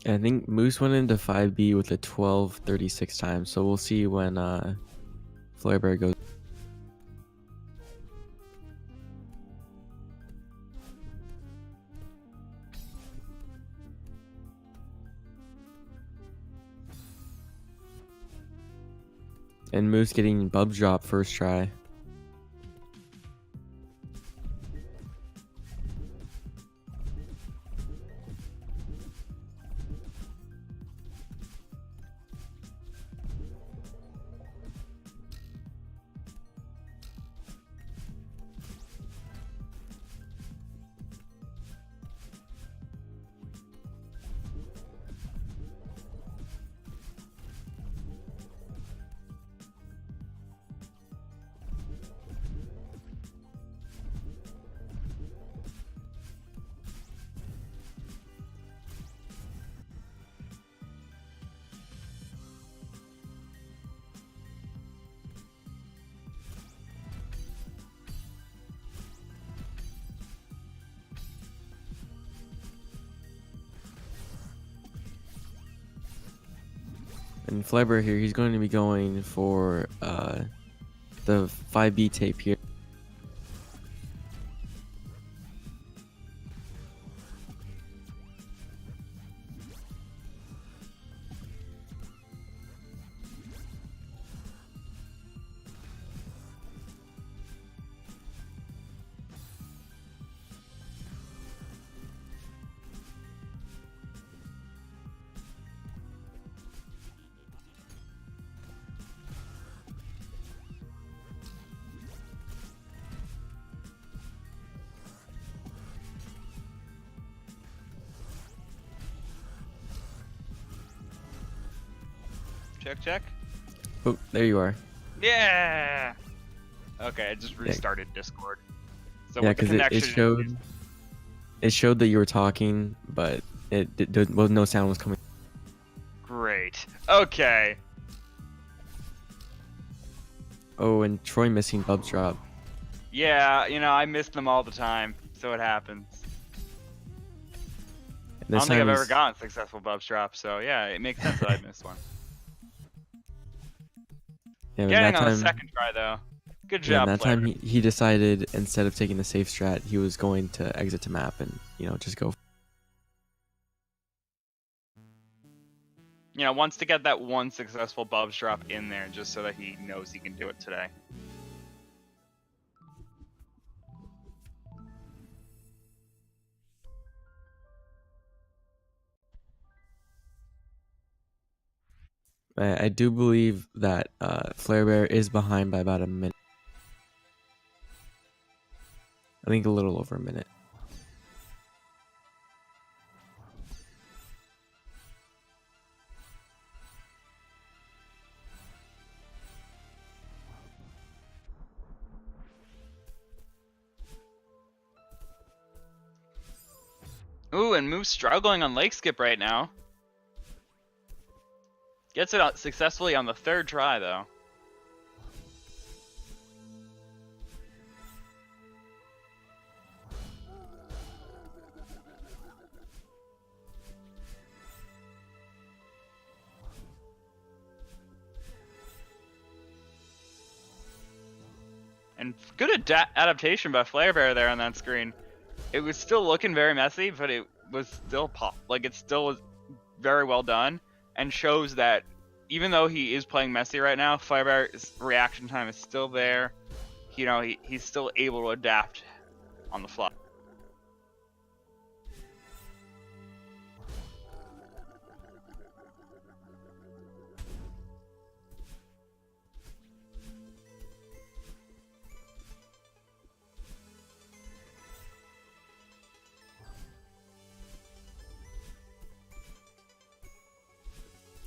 And I think Moose went into 5B with a 12:36 time, so we'll see when Flarebear goes. And Moose getting bub drop first try. And Flarebear here, he's going to be going for the 5B tape here. Check, check. Oh, there you are. Yeah! Okay, I just restarted Discord. So Yeah, with the because it connection, showed that you were talking, but no sound was coming. Great. Okay. Oh, and Troy missing Bub's drop. Yeah, you know, I miss them all the time, so it happens. And I this don't think I've time ever he's- gotten successful Bub's drop, so yeah, it makes sense that I'd miss one. Yeah, and Getting that on the time, second try though. Good yeah, and job, that Flare. time he decided instead of taking the safe strat, he was going to exit to map and just go. You know, wants to get that one successful Bub's drop in there just so that he knows he can do it today. I do believe that Flarebear is behind by about a minute. I think a little over a minute. Ooh, and Moose struggling on Lake Skip right now. Gets it out successfully on the third try though. And good adaptation by Flarebear there on that screen. It was still looking very messy, but it was still it still was very well done, and shows that even though he is playing messy right now, Flarebear's reaction time is still there. You know, he's still able to adapt on the fly.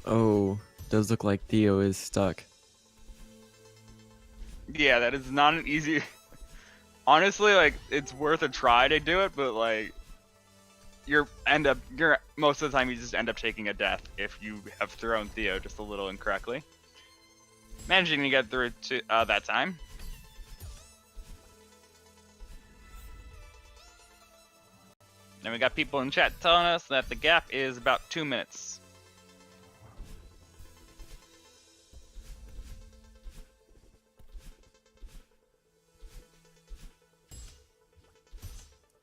Oh, does look like Theo is stuck. Yeah, that is not an easy. Honestly, like, it's worth a try to do it, but like, you're most of the time you just end up taking a death if you have thrown Theo just a little incorrectly. Managing to get through to that time. And we got people in chat telling us that the gap is about 2 minutes.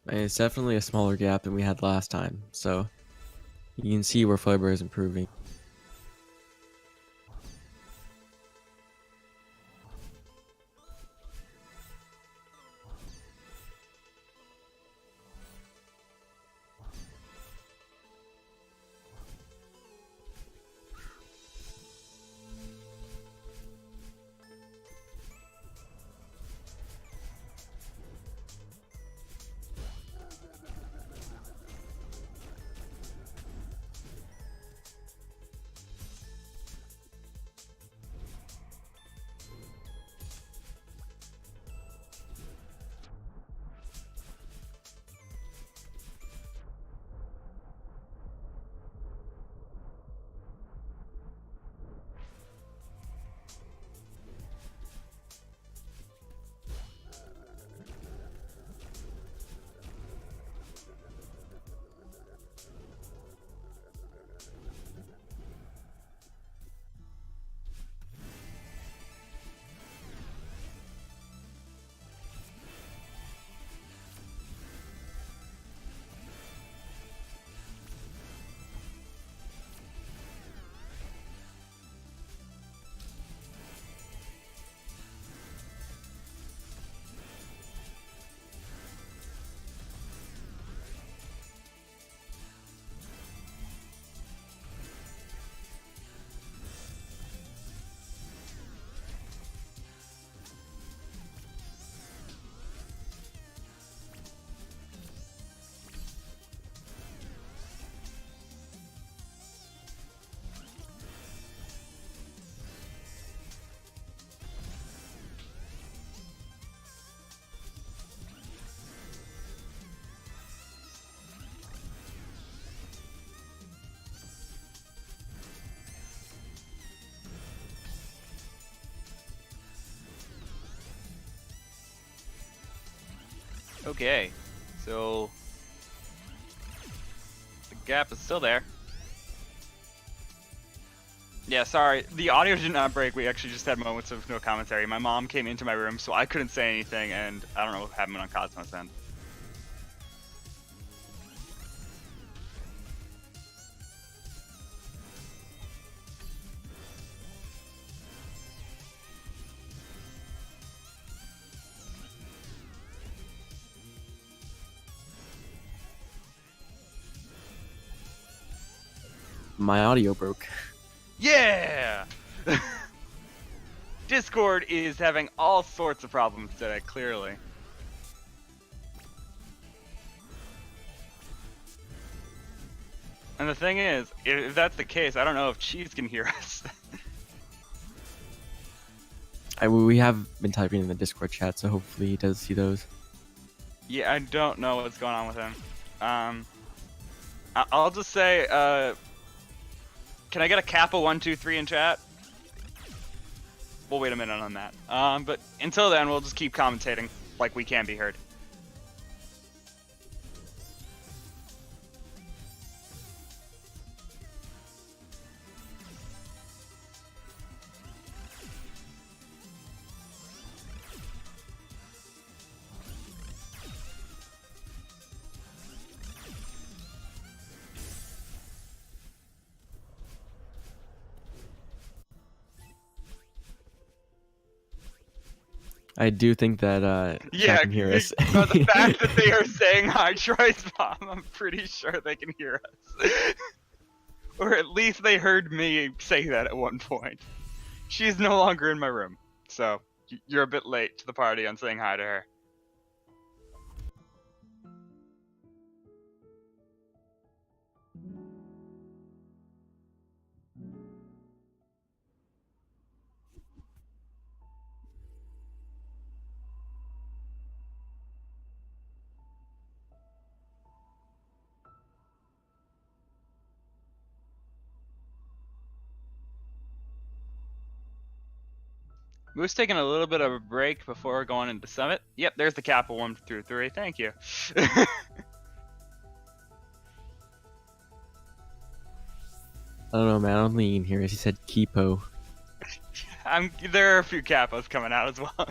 And it's definitely a smaller gap than we had last time, so you can see where Flarebear is improving. Okay, so the gap is still there. Yeah, sorry, the audio did not break. We actually just had moments of no commentary. My mom came into my room, so I couldn't say anything, and I don't know what happened on Cosmos end. My audio broke. Yeah! Discord is having all sorts of problems today, clearly. And the thing is, if that's the case, I don't know if Cheese can hear us. We have been typing in the Discord chat, so hopefully he does see those. Yeah, I don't know what's going on with him. I'll just say, can I get a Kappa 123 in chat? We'll wait a minute on that. But until then, we'll just keep commentating like we can be heard. I do think that chat can hear us. But the fact that they are saying hi, Troy's mom, I'm pretty sure they can hear us. Or at least they heard me say that at one point. She's no longer in my room, so you're a bit late to the party on saying hi to her. Moose taking a little bit of a break before going into Summit. Yep, there's the Kappa 1 through 3. Thank you. I don't know, man. I don't think you can hear us. He said Kipo. There are a few Kappas coming out as well.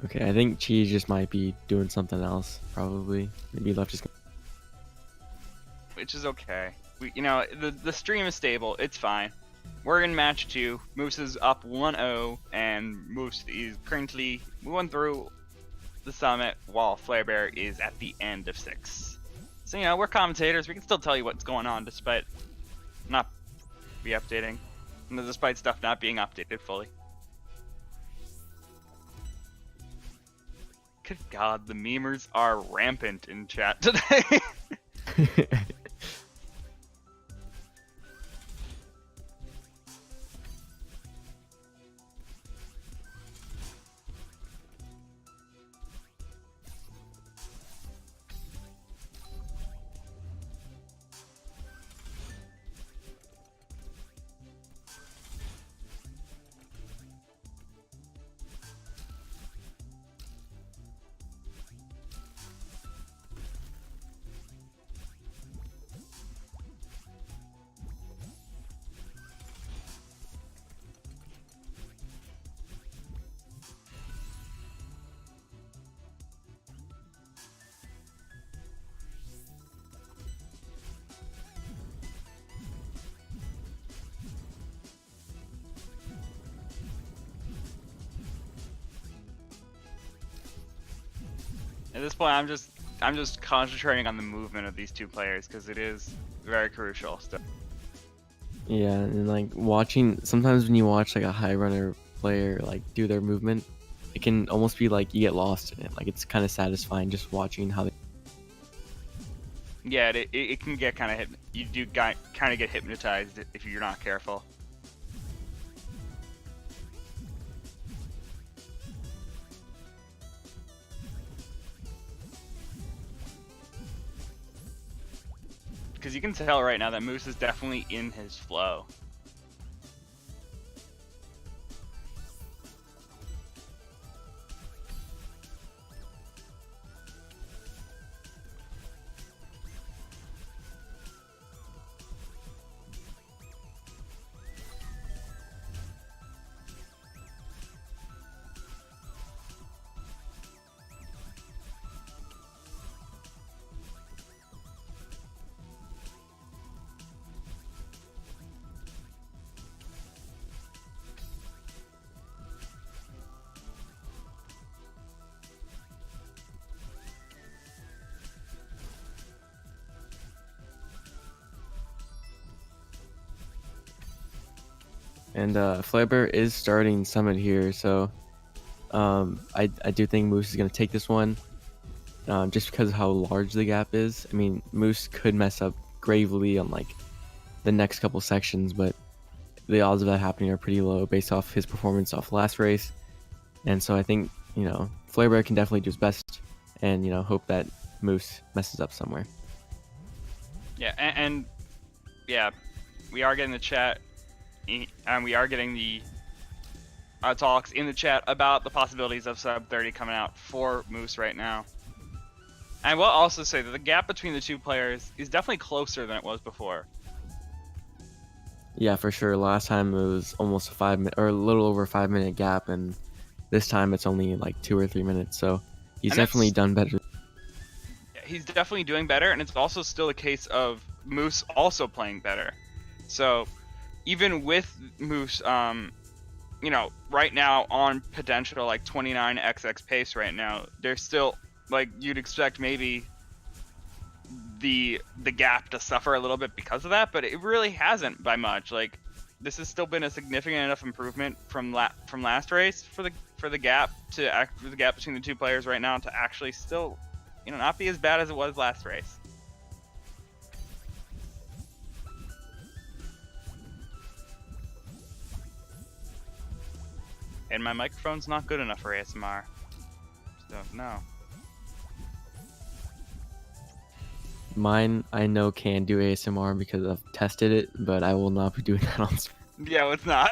Okay, I think Cheese just might be doing something else, probably. Maybe left his... Which is okay. The stream is stable. It's fine. We're in match 2. Moose is up 1-0, and Moose is currently moving through the summit while Flarebear is at the end of 6. So, we're commentators. We can still tell you what's going on despite not be updating. Despite stuff not being updated fully. Good God, the memers are rampant in chat today. At this point, I'm just concentrating on the movement of these two players because it is very crucial still. Yeah, and like watching, sometimes when you watch like a high runner player like do their movement, it can almost be like you get lost in it. Like it's kind of satisfying just watching how they... Yeah, it can get kind of you do kind of get hypnotized if you're not careful. Because you can tell right now that Moose is definitely in his flow. And flarebear is starting Summit here, so I do think Moose is going to take this one, just because of how large the gap is. I mean, Moose could mess up gravely on like the next couple sections, but the odds of that happening are pretty low based off his performance off last race. And so I think, flarebear can definitely do his best, and hope that Moose messes up somewhere. Yeah, and yeah, we are getting the chat, and we are getting the talks in the chat about the possibilities of sub 30 coming out for Moose right now. And I will also say that the gap between the two players is definitely closer than it was before. Yeah, for sure. Last time it was almost a little over a 5-minute gap, and this time it's only like 2 or 3 minutes. So he's definitely done better. He's definitely doing better, and it's also still a case of Moose also playing better. So even with Moose, right now on potential like 29xx pace right now, there's still, like, you'd expect maybe the gap to suffer a little bit because of that, but it really hasn't by much. Like, this has still been a significant enough improvement from last race for the gap between the two players right now to actually still, not be as bad as it was last race. And my microphone's not good enough for ASMR. So, no. Mine, I know, can do ASMR because I've tested it, but I will not be doing that on stream. Yeah, well, it's not.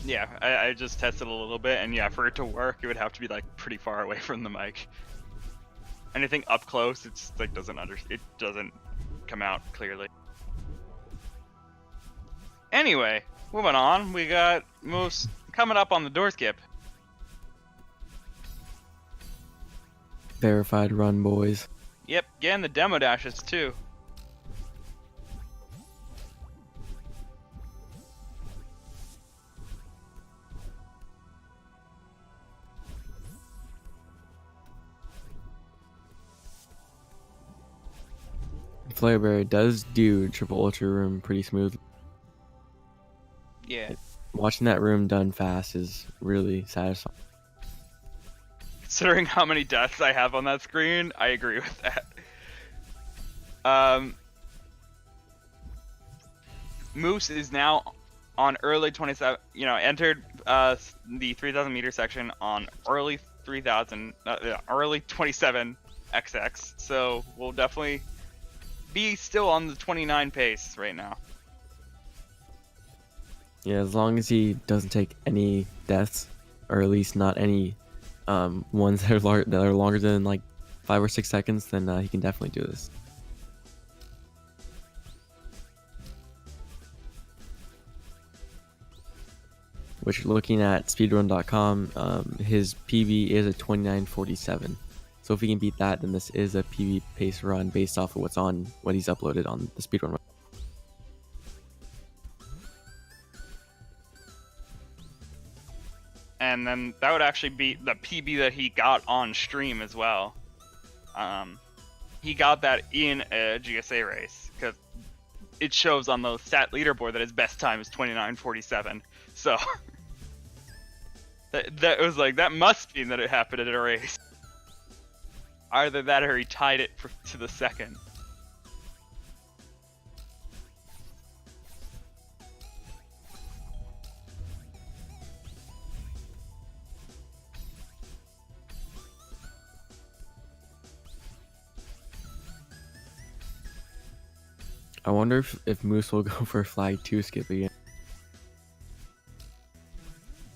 Yeah, I just tested a little bit, and yeah, for it to work, it would have to be like pretty far away from the mic. Anything up close, it's like it doesn't come out clearly. Anyway, moving on, we got Moose coming up on the door skip. Verified run, boys. Yep, getting the demo dashes too. Flarebear does do triple ultra room pretty smooth. Yeah. Watching that room done fast is really satisfying. Considering how many deaths I have on that screen, I agree with that. Moose is now on early 27, entered the 3,000 meter section on early 3,000, early 27 XX. So we'll definitely be still on the 29 pace right now. Yeah, as long as he doesn't take any deaths, or at least not any ones that are longer than like 5 or 6 seconds, then he can definitely do this. Which, looking at speedrun.com, his PB is a 29:47. So if he can beat that, then this is a PB pace run based off of what he's uploaded on the speedrun. And then that would actually be the PB that he got on stream as well. He got that in a GSA race because it shows on the stat leaderboard that his best time is 29:47. So that was like, that must mean that it happened at a race. Either that or he tied it to the second. I wonder if Moose will go for a flag 2 skip again.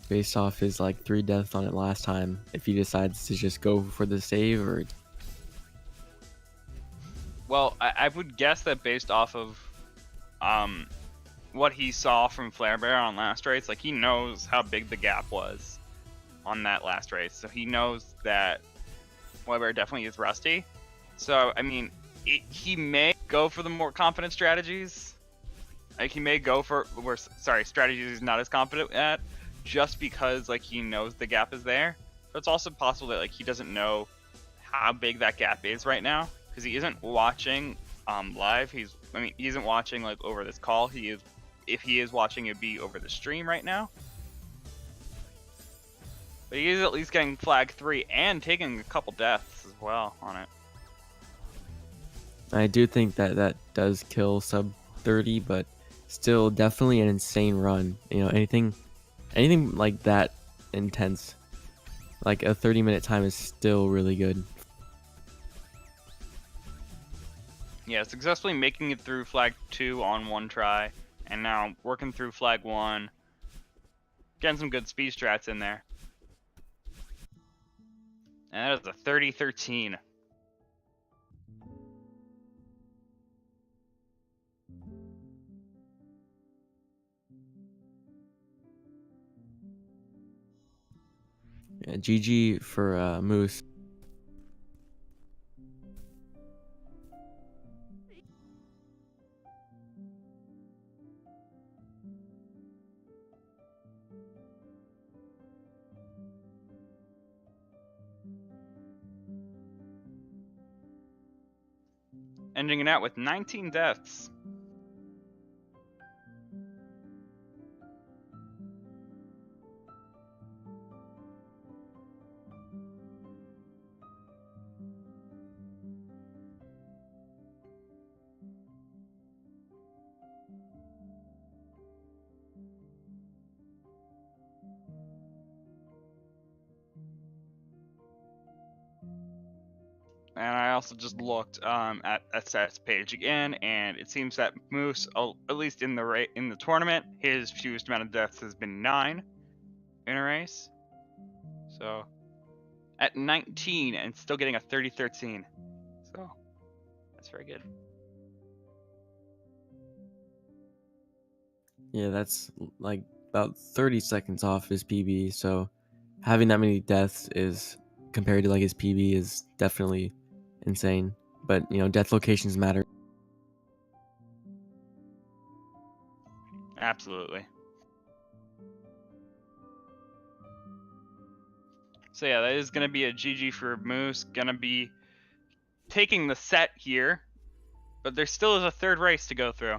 Based off his like 3 deaths on it last time, if he decides to just go for the save or... Well, I would guess that based off of what he saw from flarebear on last race. Like, he knows how big the gap was on that last race, so he knows that flarebear definitely is rusty. So I mean, he may go for the more confident strategies. Like, he may go for strategies he's not as confident at, just because like he knows the gap is there. But it's also possible that like he doesn't know how big that gap is right now, because he isn't watching live. He isn't watching like over this call. He is, if he is watching, it'd be over the stream right now. But he is at least getting flag 3 and taking a couple deaths as well on it. I do think that that does kill sub 30, but still definitely an insane run. You know, anything like that intense, like a 30-minute time is still really good. Yeah, successfully making it through flag 2 on one try, and now working through flag 1. Getting some good speed strats in there. And that is a 30-13. Yeah, GG for Moose. Ending it out with 19 deaths. And I also just looked at stats page again, and it seems that Moose, at least in the tournament, his fewest amount of deaths has been 9 in a race. So at 19 and still getting a 30-13. So that's very good. Yeah, that's like about 30 seconds off his PB. So having that many deaths is, compared to like his PB, is definitely insane. But you know, death locations matter. Absolutely. So yeah, that is going to be a GG for Moose. Going to be taking the set here, but there still is a third race to go through.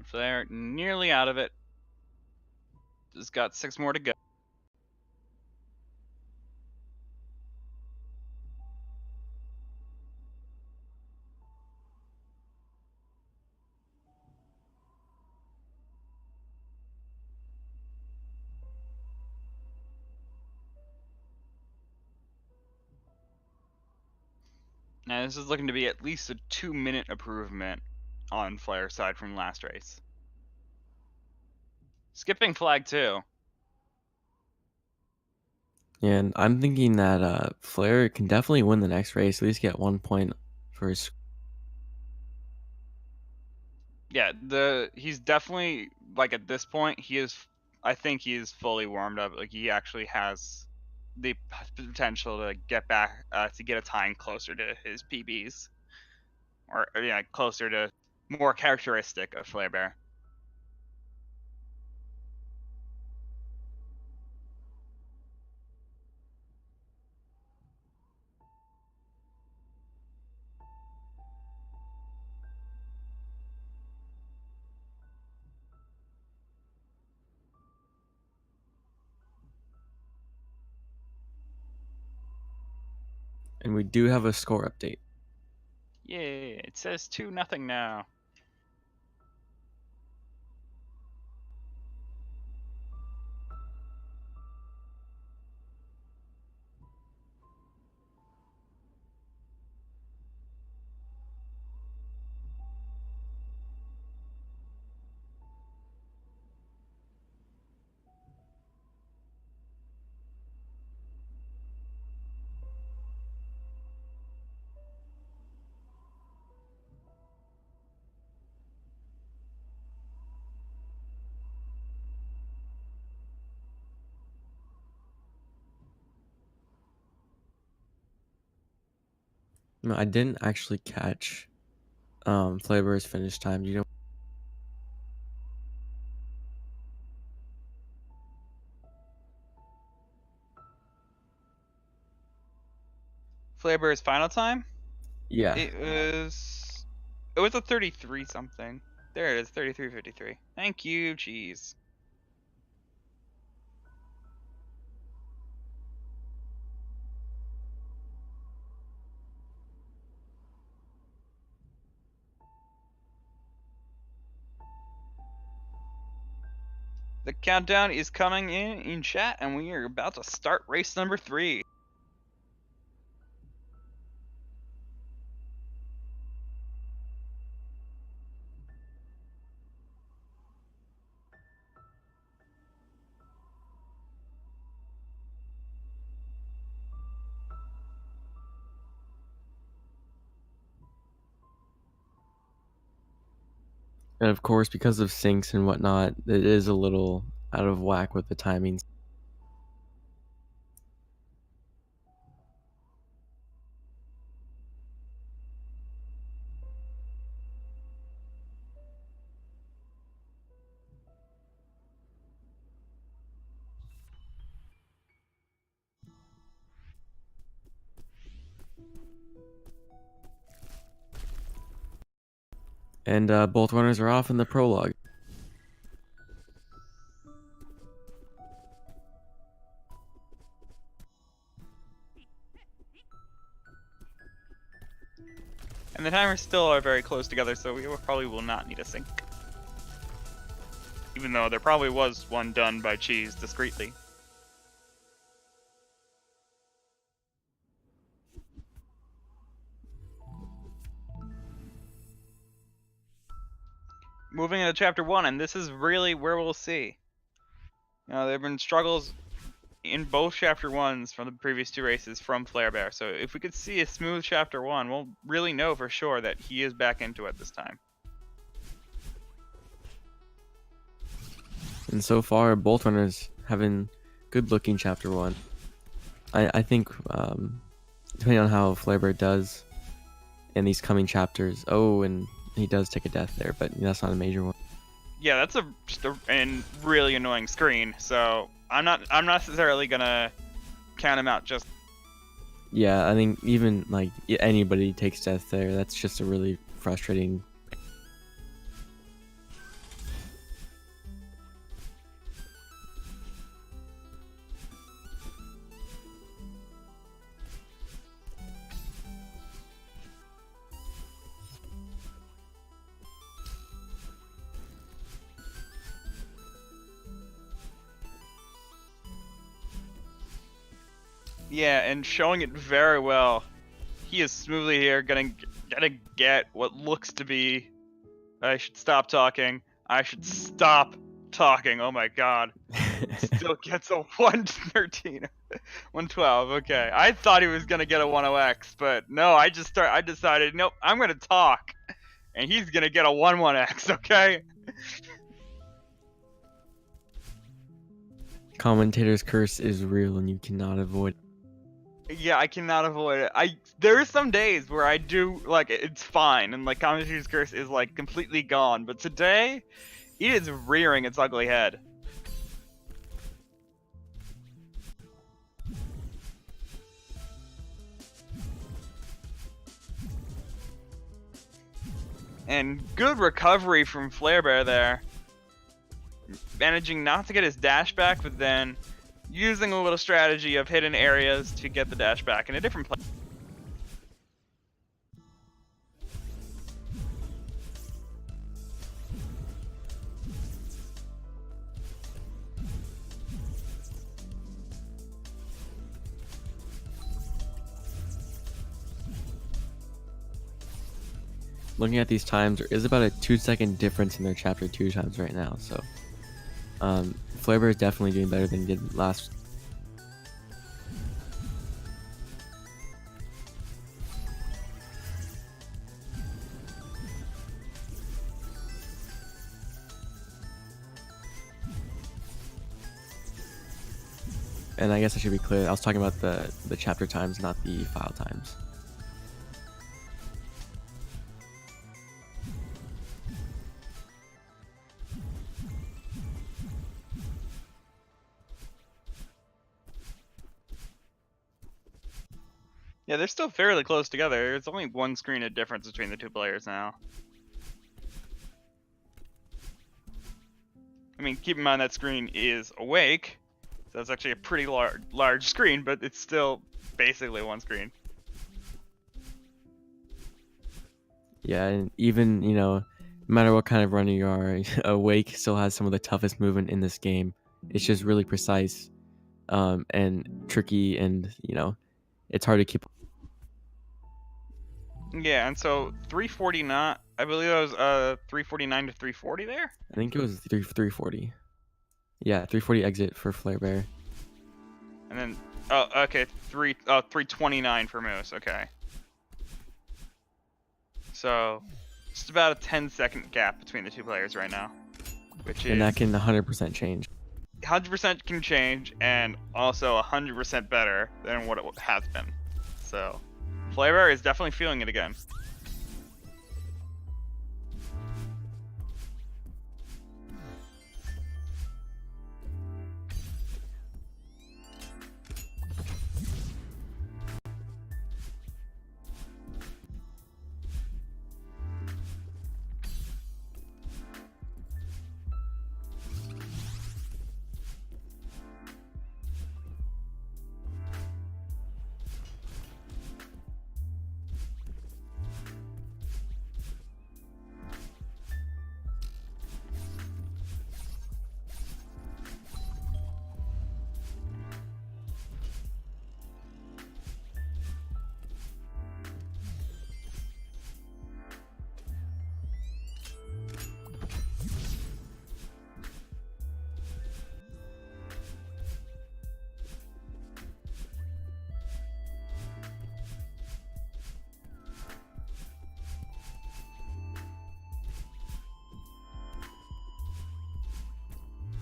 If they're nearly out of it, just got 6 more to go. Now this is looking to be at least a 2-minute improvement on Flare's side from last race. Skipping flag 2. And I'm thinking that Flare can definitely win the next race, at least get 1 point for his. Yeah, he's definitely, like, at this point, I think he is fully warmed up. Like, he actually has the potential to get back, to get a time closer to his PBs. Or yeah, closer to more characteristic of Flarebear. And we do have a score update. Yeah, it says 2-0 now. No, I didn't actually catch Flarebear's finish time. Do you know? Flarebear's final time? Yeah. It was a 33 something. There it is, 33:53. Thank you, jeez. The countdown is coming in chat, and we are about to start race number 3. And of course, because of syncs and whatnot, it is a little out of whack with the timings. And both runners are off in the prologue. And the timers still are very close together, so we probably will not need a sync. Even though there probably was one done by Cheese discreetly. Moving into chapter 1, and this is really where we'll see. You know, there have been struggles in both chapter 1s from the previous 2 races from Flarebear. So if we could see a smooth chapter 1, we'll really know for sure that he is back into it this time. And so far, both runners having good looking chapter 1. I think depending on how Flarebear does in these coming chapters. Oh, and he does take a death there, but that's not a major one. Yeah, that's just a really annoying screen. So I'm not necessarily gonna count him out just. Yeah, I think even like anybody takes death there. That's just a really frustrating. Yeah, and showing it very well. He is smoothly here, gonna get what looks to be. I should stop talking. I should stop talking. Oh my god. Still gets a 113. 112. Okay. I thought he was gonna get a 10x, but no, I decided, nope, I'm gonna talk. And he's gonna get a 11x, okay? Commentator's curse is real and you cannot avoid it. Yeah, I cannot avoid it. There are some days where I do, like, it's fine, and, like, Commentator's Curse is, like, completely gone. But today, it is rearing its ugly head. And good recovery from Flarebear there. Managing not to get his dash back, but then using a little strategy of hidden areas to get the dash back in a different place. looking at these times, there is about a 2-second difference in their chapter 2 times right now. So flarebear is definitely doing better than he did last. And I guess I should be clear, I was talking about the chapter times, not the file times. Yeah, they're still fairly close together. There's only one screen of difference between the two players now. I mean, keep in mind that screen is awake, so it's actually a pretty large screen, but it's still basically one screen. Yeah, and even, you know, no matter what kind of runner you are, awake still has some of the toughest movement in this game. It's just really precise and tricky, and, you know, it's hard to keep. Yeah, and so 349, I believe that was 349 to 340 there? I think it was 340. Yeah, 340 exit for flarebear. And then, oh, okay, 329 for Moose, okay. So, just about a 10-second gap between the two players right now. Which is... And that can 100% change. 100% can change, and also 100% better than what it has been. So, flarebear is definitely feeling it again.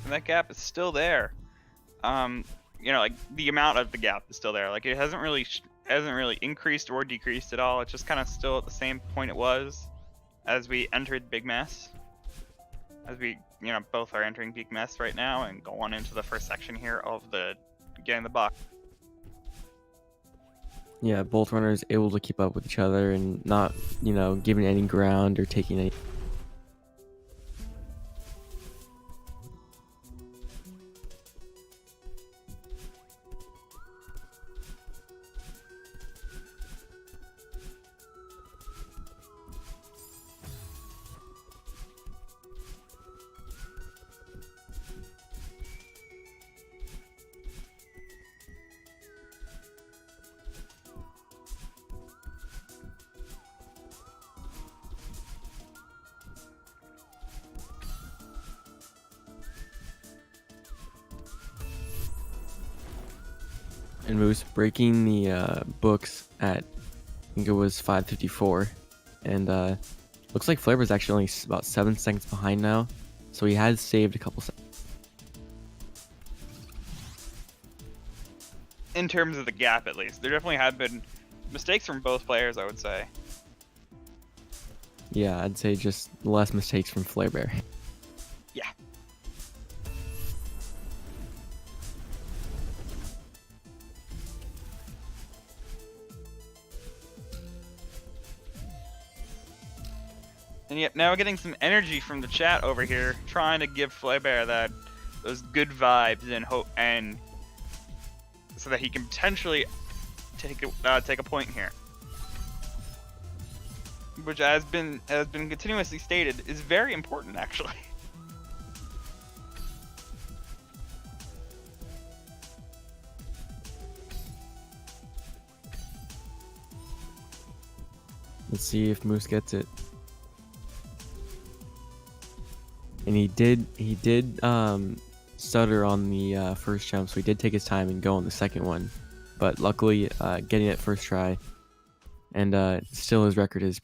And that gap is still there. You know, like the amount of the gap is still there. Like it hasn't really increased or decreased at all. It's just kind of still at the same point it was as we entered Big Mess. As we, you know, both are entering Big Mess right now and go on into the first section here of the getting the box. Yeah, both runners able to keep up with each other and not, you know, giving any ground or taking any. And Moose breaking the books at, I think it was 5:54, and looks like flarebear's actually only about 7 seconds behind now, so he has saved a couple seconds. In terms of the gap, at least, there definitely have been mistakes from both players, I would say. Yeah, I'd say just less mistakes from flarebear. Yeah. And yet now we're getting some energy from the chat over here, trying to give flarebear those good vibes and hope, and so that he can potentially take a point here, which has been continuously stated is very important, actually. Let's see if Moose gets it. and he did stutter on the first jump, so he did take his time and go on the second one, but luckily getting it first try, and still his record is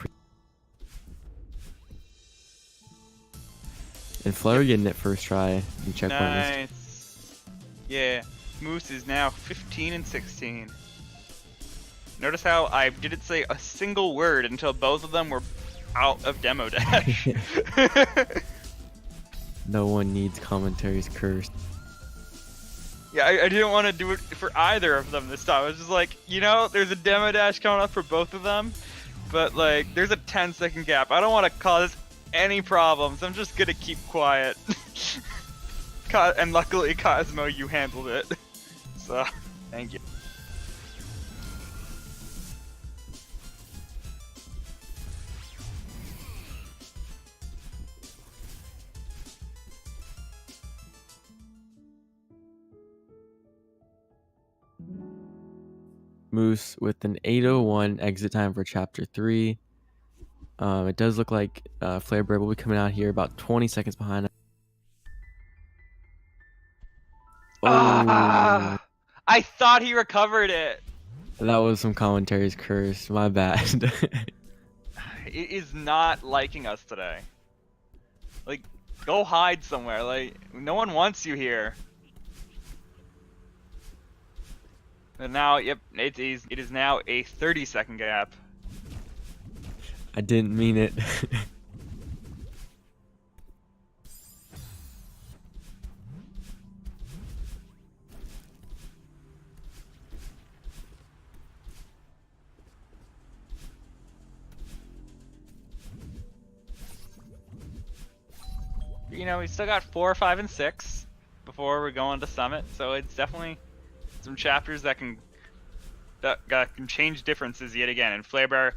and Flare getting it first try and checkpoint missed. Nice. Yeah, Moose is now 15 and 16. Notice how I didn't say a single word until both of them were out of demo dash. No one needs commentaries cursed. Yeah, I didn't want to do it for either of them this time. I was just like, you know, there's a demo dash coming up for both of them, but like, there's a 10-second gap. I don't want to cause any problems. I'm just gonna keep quiet. And luckily, Cosmo, you handled it. So, thank you. Moose with an 8:01 exit time for Chapter 3. It does look like Flarebear will be coming out here about 20 seconds behind. Ah, I thought he recovered it. That was some commentaries curse. My bad. It is not liking us today. Like, go hide somewhere. Like, no one wants you here. And now, yep, it is now a 30-second gap. I didn't mean it. You know, we still got 4, 5, and 6 before we're going to Summit, so it's definitely some chapters that can change differences yet again. And Flarebear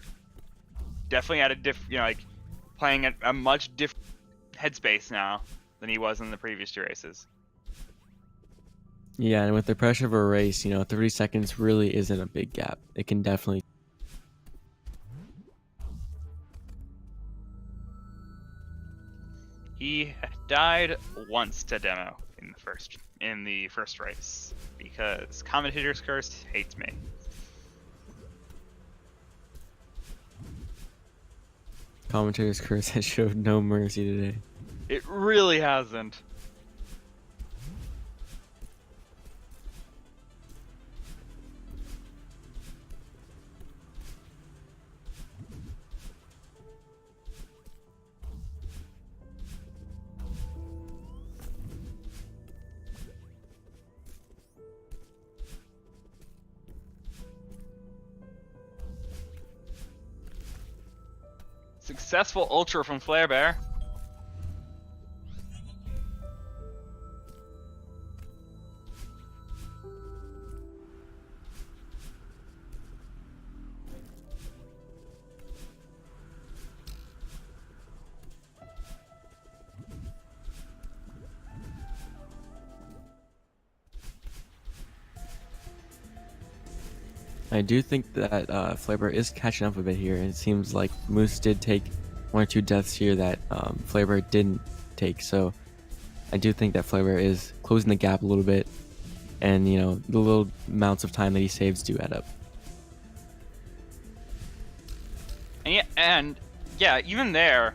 definitely at like playing at a much different headspace now than he was in the previous 2 races. Yeah, and with the pressure of a race, 30 seconds really isn't a big gap. It can definitely. He died once to demo in the first race because Commentators Curse hates me. Commentators curse has showed no mercy today. It really hasn't. Successful ultra from Flarebear. I do think that Flarebear is catching up a bit here, and it seems like Moose did take 1 or 2 deaths here that Flarebear didn't take. So I do think that Flarebear is closing the gap a little bit, and the little amounts of time that he saves do add up. And yeah, even there,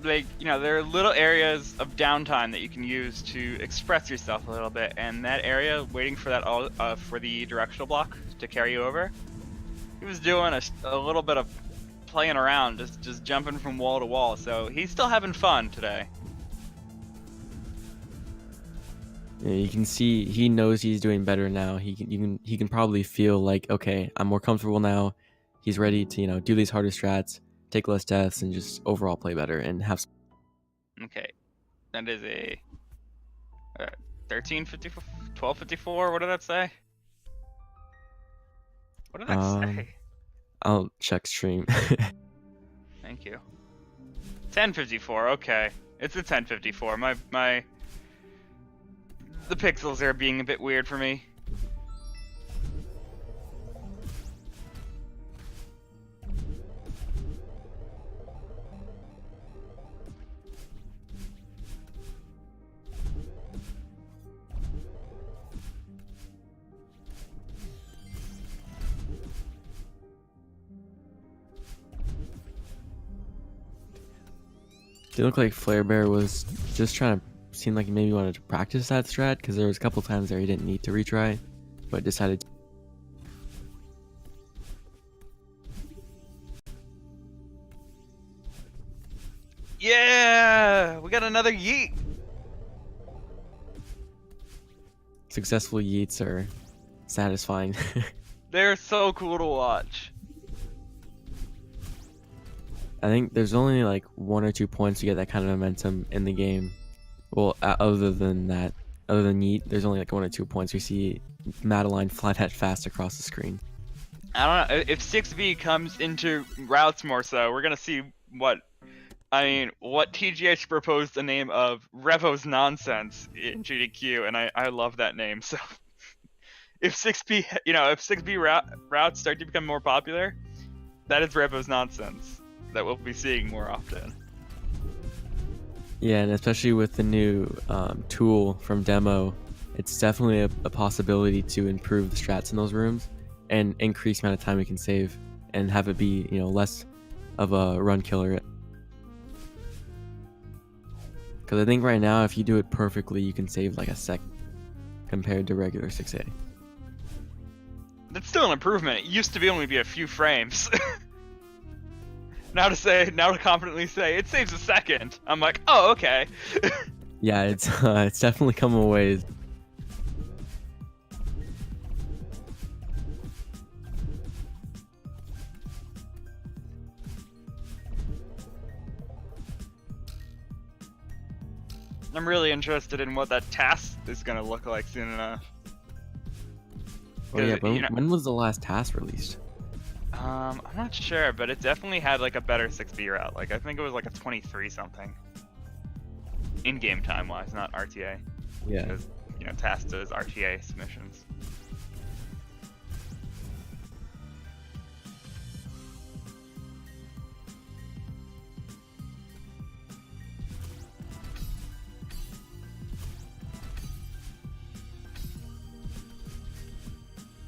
there are little areas of downtime that you can use to express yourself a little bit, and that area, waiting for that for the directional block to carry you over, he was doing a little bit of playing around, just jumping from wall to wall. So he's still having fun today. Yeah, you can see he knows he's doing better now. He can probably feel like, okay, I'm more comfortable now. He's ready to do these harder strats, take less deaths, and just overall play better and have. Okay, that is a 1354, 1254. What did that say? What did that say? I'll check stream. Thank you. 1054. Okay, it's a 1054. The pixels are being a bit weird for me. It looked like flarebear was just trying to seem like he maybe wanted to practice that strat, because there was a couple times there he didn't need to retry, but decided to. Yeah, we got another yeet. Successful yeets are satisfying. They're so cool to watch. I think there's only like 1 or 2 points to get that kind of momentum in the game. Well, other than that, other than yeet, there's only like 1 or 2 points. We see Madeline fly that fast across the screen. I don't know if 6B comes into routes more so. We're gonna see what TGH proposed the name of Revo's Nonsense in GDQ, and I love that name. So if 6B, if 6B routes start to become more popular, that is Revo's Nonsense that we'll be seeing more often. Yeah, and especially with the new tool from demo, it's definitely a possibility to improve the strats in those rooms and increase the amount of time we can save and have it be, less of a run killer. Because I think right now, if you do it perfectly, you can save like a sec compared to regular 6A. That's still an improvement. It used to only be a few frames. Now to confidently say it saves a second, I'm like, oh, okay. Yeah, it's definitely come a ways. I'm really interested in what that task is gonna look like soon enough. Oh yeah, but when was the last task released? I'm not sure, but it definitely had like a better 6B route. Like I think it was like a 23 something. In-game time wise, not RTA. Yeah. Because task does RTA submissions.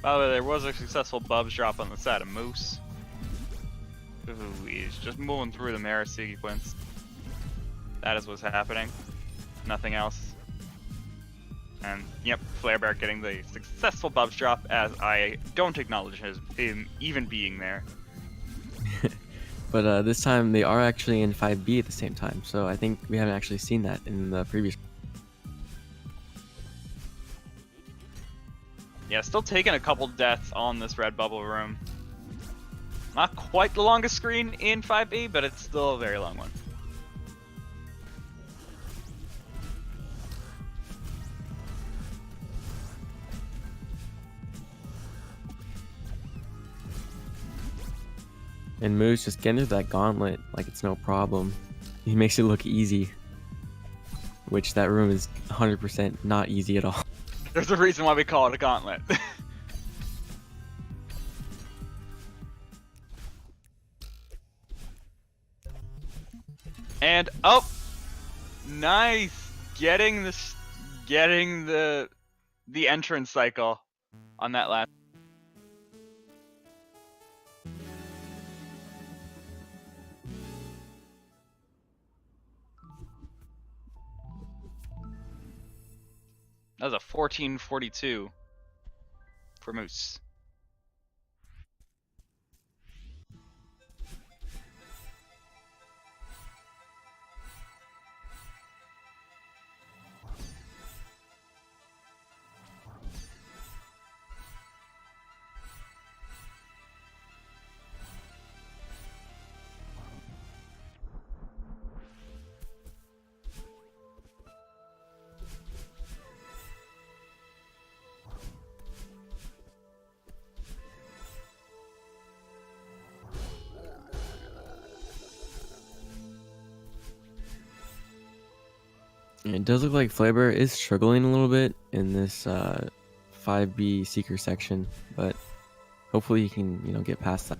By the way, there was a successful Bubs drop on the side of Moose. Ooh, he's just moving through the mirror sequence. That is what's happening. Nothing else. And yep, flarebear getting the successful Bubs drop, as I don't acknowledge him even being there. But this time they are actually in 5B at the same time, so I think we haven't actually seen that in the previous. Yeah, still taking a couple deaths on this red bubble room. Not quite the longest screen in 5B, but it's still a very long one. And Moose just getting into that gauntlet like it's no problem. He makes it look easy, which that room is 100% not easy at all. There's a reason why we call it a gauntlet. And oh, nice, getting the entrance cycle on that last. That was a 1442 for Moose. It does look like flarebear is struggling a little bit in this 5B seeker section, but hopefully he can get past that.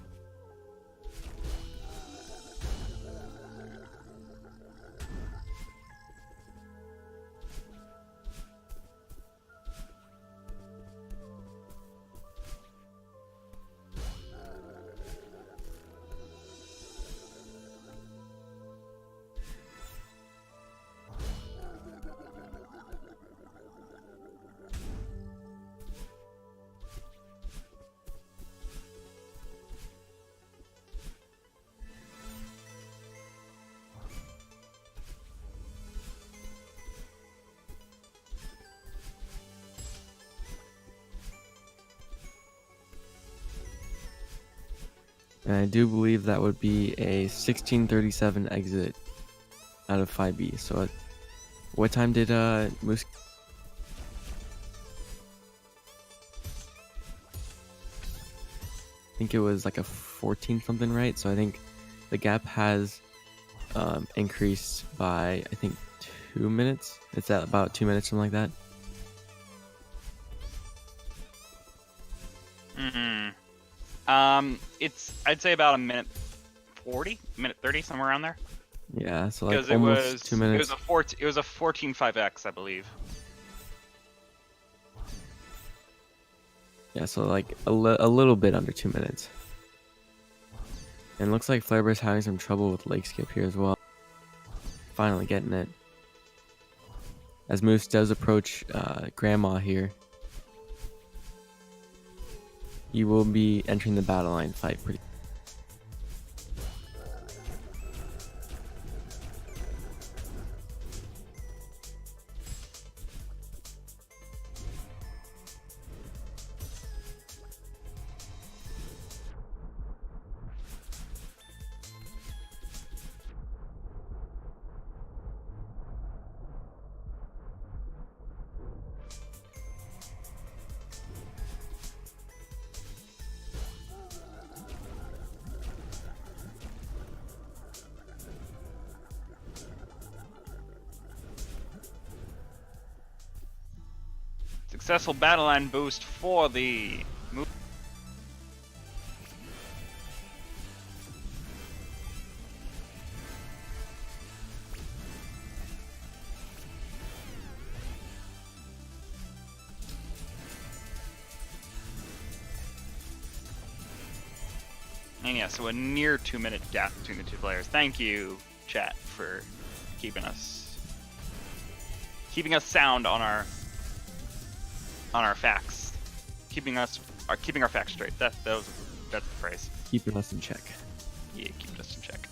And I do believe that would be a 16:37 exit out of 5B. So what time did Moose? I think it was like a 14 something, right? So I think the gap has increased by, I think, 2 minutes. It's at about 2 minutes, something like that. I'd say about a minute 40, minute 30, somewhere around there. Yeah, so like almost 2 minutes. It was a 14.5x, I believe. Yeah, so like a little bit under 2 minutes. And it looks like flarebear's having some trouble with leg skip here as well. Finally getting it. As Moose does approach Grandma here, he will be entering the battle line fight pretty. Successful battle line boost for the Moose. And yeah, so a near 2 minute gap between the two players. Thank you, chat, for keeping us sound on our facts, keeping our facts straight. That's the phrase. Keeping us in check. Yeah, keeping us in check.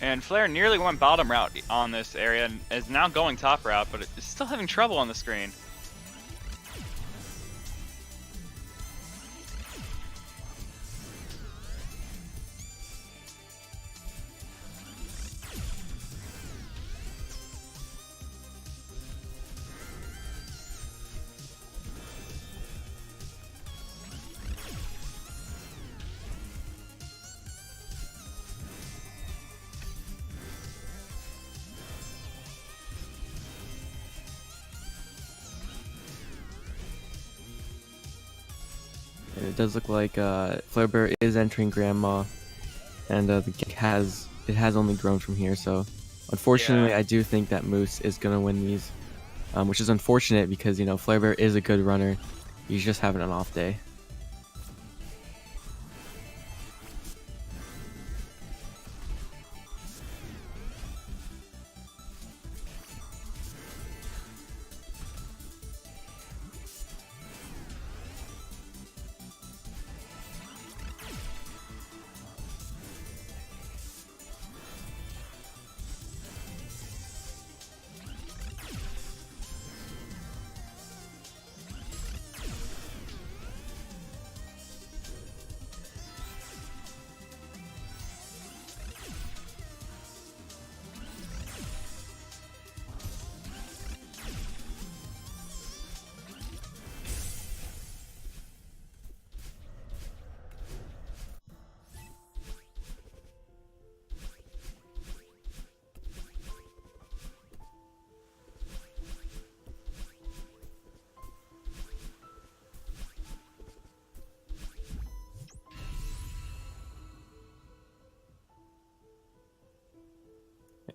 And Flare nearly went bottom route on this area and is now going top route, but it's still having trouble on the screen. And it does look like flarebear is entering Grandma, and the gap has only grown from here. So unfortunately, Yeah. I do think that Moose is gonna win these, which is unfortunate because flarebear is a good runner. He's just having an off day.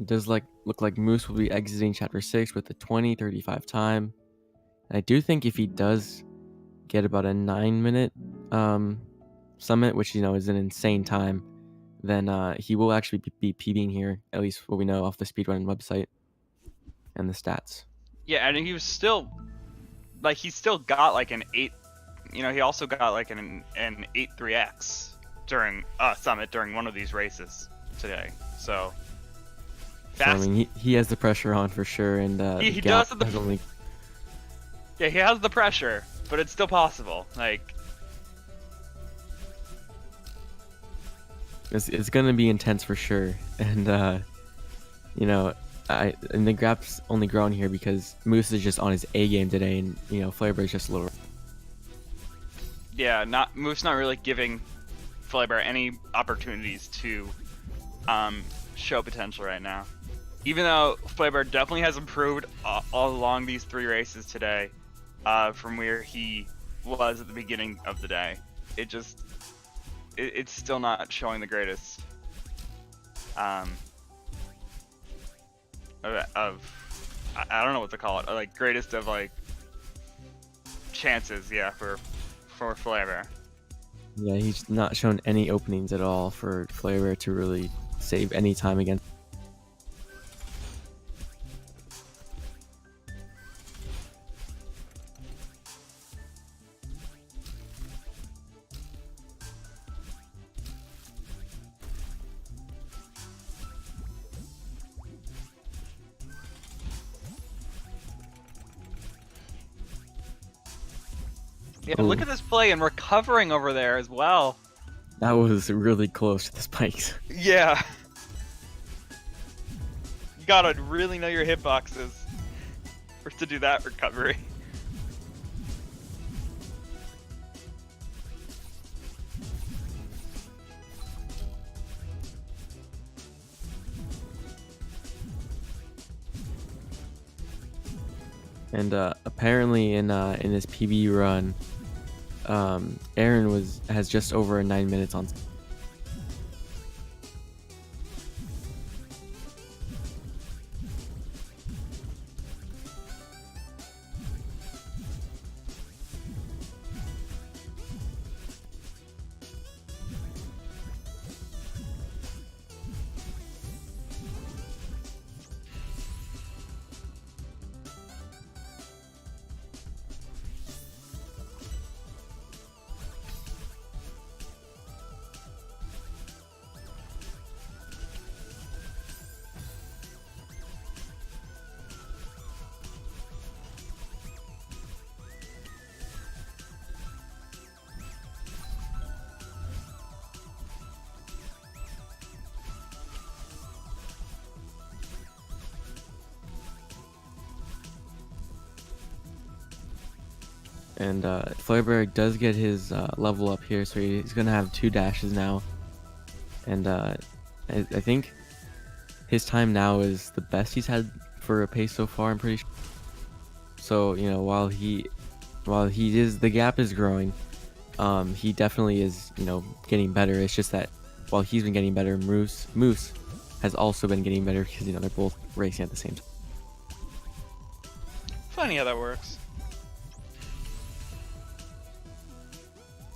It does look like Moose will be exiting Chapter 6 with a 20:35 time. And I do think if he does get about a 9-minute summit, which is an insane time, then he will actually be PBing here, at least what we know off the Speedrun website and the stats. Yeah, and he was still like he's still got like an 8, you know, he also got like an 8.3x during Summit during one of these races today. So fast. So, I mean, he has the pressure on for sure, and He Gap does have the has only. Yeah, he has the pressure, but it's still possible. Like, It's gonna be intense for sure, and you know, and the Gap's only grown here because Moose is just on his A game today, and you know, Flarebear's just a little. yeah, Moose not really giving Flarebear any opportunities to show potential right now. Even though Flarebear definitely has improved all along these 3 races today, from where he was at the beginning of the day, it's still not showing the greatest I don't know what to call it, like greatest of like chances, yeah, for Flarebear. Yeah, he's not shown any openings at all for Flarebear to really save any time against. Yeah, look Ooh. at this play and recovering over there as well. That was really close to the spikes. Yeah. You gotta really know your hitboxes to do that recovery. And apparently in his PB run, Aaron has just over 9 minutes on. And Flarebear does get his level up here, so he's gonna have 2 dashes now. And I think his time now is the best he's had for a pace so far. I'm pretty sure. So you know, while the gap is growing, he definitely is, you know, getting better. It's just that while he's been getting better, Moose has also been getting better because, you know, they're both racing at the same time. Funny how that works.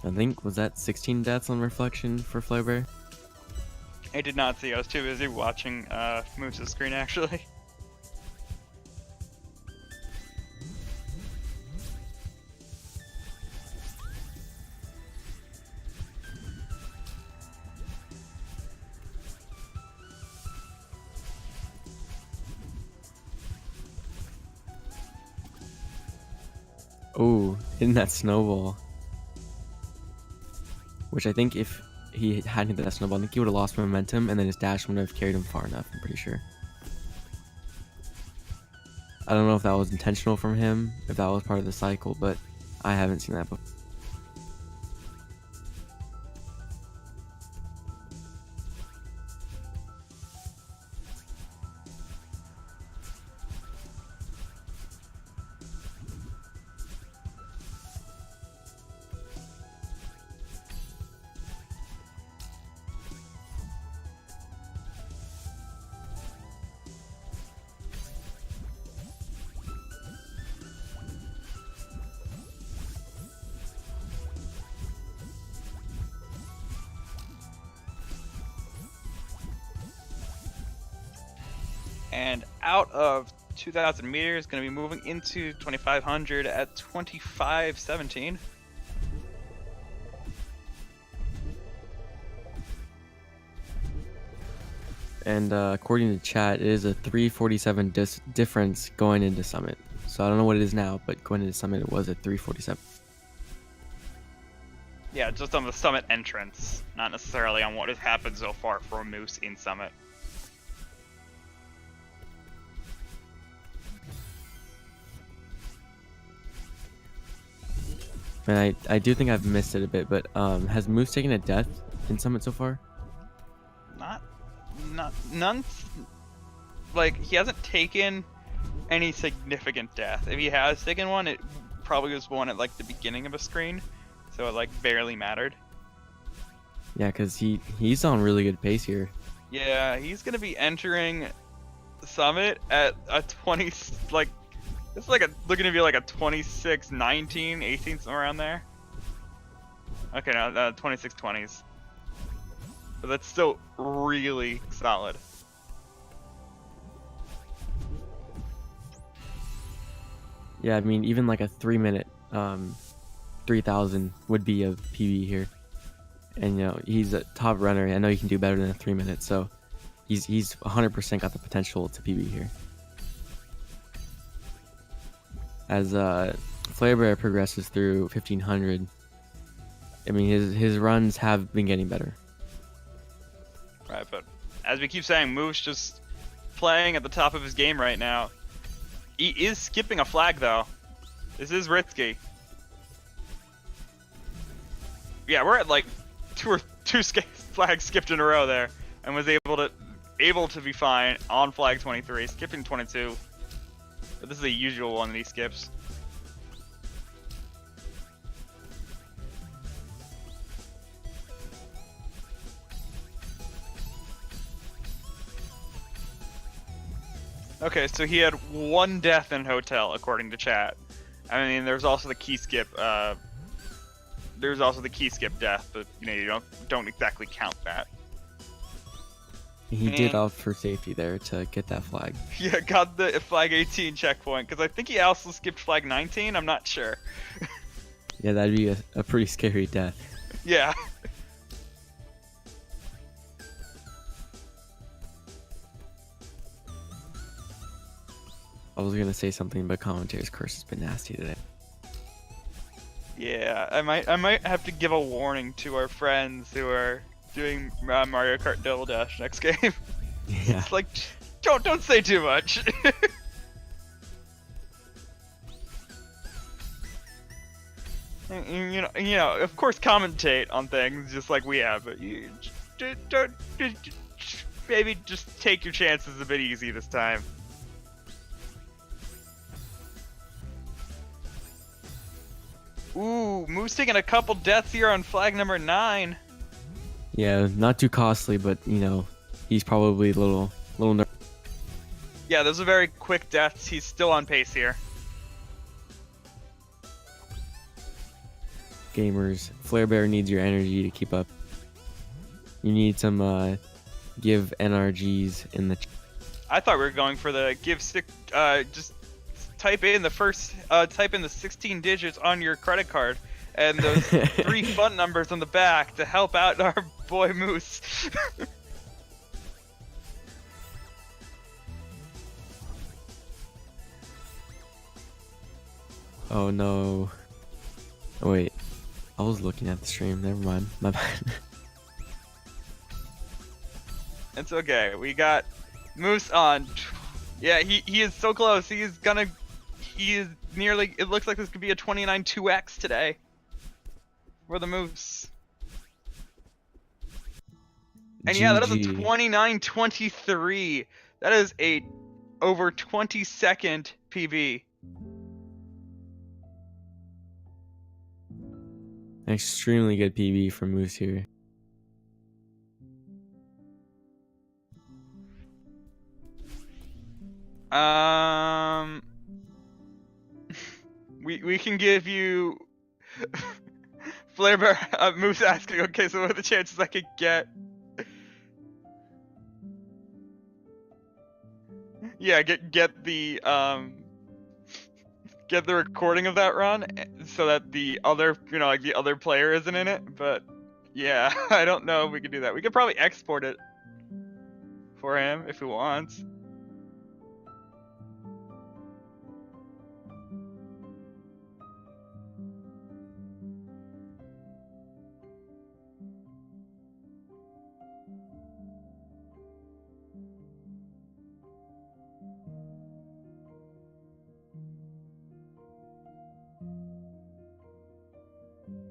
I think, was that 16 deaths on reflection for Flarebear? I did not see. I was too busy watching Moose's screen, actually. Oh, hitting that snowball. Which I think if he hadn't hit that snowball, I think he would have lost momentum, and then his dash wouldn't have carried him far enough, I'm pretty sure. I don't know if that was intentional from him, if that was part of the cycle, but I haven't seen that before. And out of 2,000 meters, going to be moving into 2,500 at 25:17. And according to chat, it is a 347 difference going into Summit. So I don't know what it is now, but going into Summit, it was a 347. Yeah, just on the Summit entrance, not necessarily on what has happened so far for Moose in Summit. And I do think I've missed it a bit, but has Moose taken a death in Summit so far? None. Like, he hasn't taken any significant death. If he has taken one, it probably was one at like the beginning of a screen, so it like barely mattered. Yeah, because he's on really good pace here. Yeah, he's gonna be entering Summit at a 20, like, it's like looking to be like a 26, 19, 18, somewhere around there. Okay, no, 26, 20s. But that's still really solid. Yeah, I mean, even like a 3-minute 3,000 would be a PB here. And, you know, he's a top runner. I know he can do better than a 3 minute, so he's 100% got the potential to PB here. As flarebear progresses through 1,500, I mean, his runs have been getting better. Right, but as we keep saying, Moose just playing at the top of his game right now. He is skipping a flag, though. This is risky. Yeah, we're at like two flags skipped in a row there, and was able to be fine on flag 23, skipping 22. But this is a usual one that he skips. Okay, so he had one death in hotel, according to chat. I mean, there's also the key skip. There's also the key skip death, but you know, you don't exactly count that. He did opt for safety there to get that flag. Yeah, got the flag 18 checkpoint, because I think he also skipped flag 19. I'm not sure. Yeah, that'd be a pretty scary death. Yeah. I was gonna say something, but Commentators curse has been nasty today. Yeah, I might have to give a warning to our friends who are doing Mario Kart Double Dash next game. Yeah. It's like, don't say too much. you know, of course, commentate on things just like we have, but you don't maybe just take your chances a bit easy this time. Ooh, Moose taking a couple deaths here on flag number 9. Yeah, not too costly, but you know, he's probably a little nervous. Yeah, those are very quick deaths. He's still on pace here. Gamers, flarebear needs your energy to keep up. You need some give NRGs in the. I thought we were going for the give stick. Just type in the 16 digits on your credit card and those 3 fun numbers on the back to help out our boy Moose. Oh no. Oh, wait. I was looking at the stream. Never mind. My bad. It's okay. We got Moose on. Yeah, he is so close. He is nearly. It looks like this could be a 29 2x today for the Moose. And yeah, that is a 29-23. That is a over 20-second PB. An extremely good PB from Moose here. We can give you flarebear. Moose asking, okay, so what are the chances I could get? Yeah, get the recording of that run so that the other, like the other player isn't in it. But yeah, I don't know if we could do that. We could probably export it for him if he wants.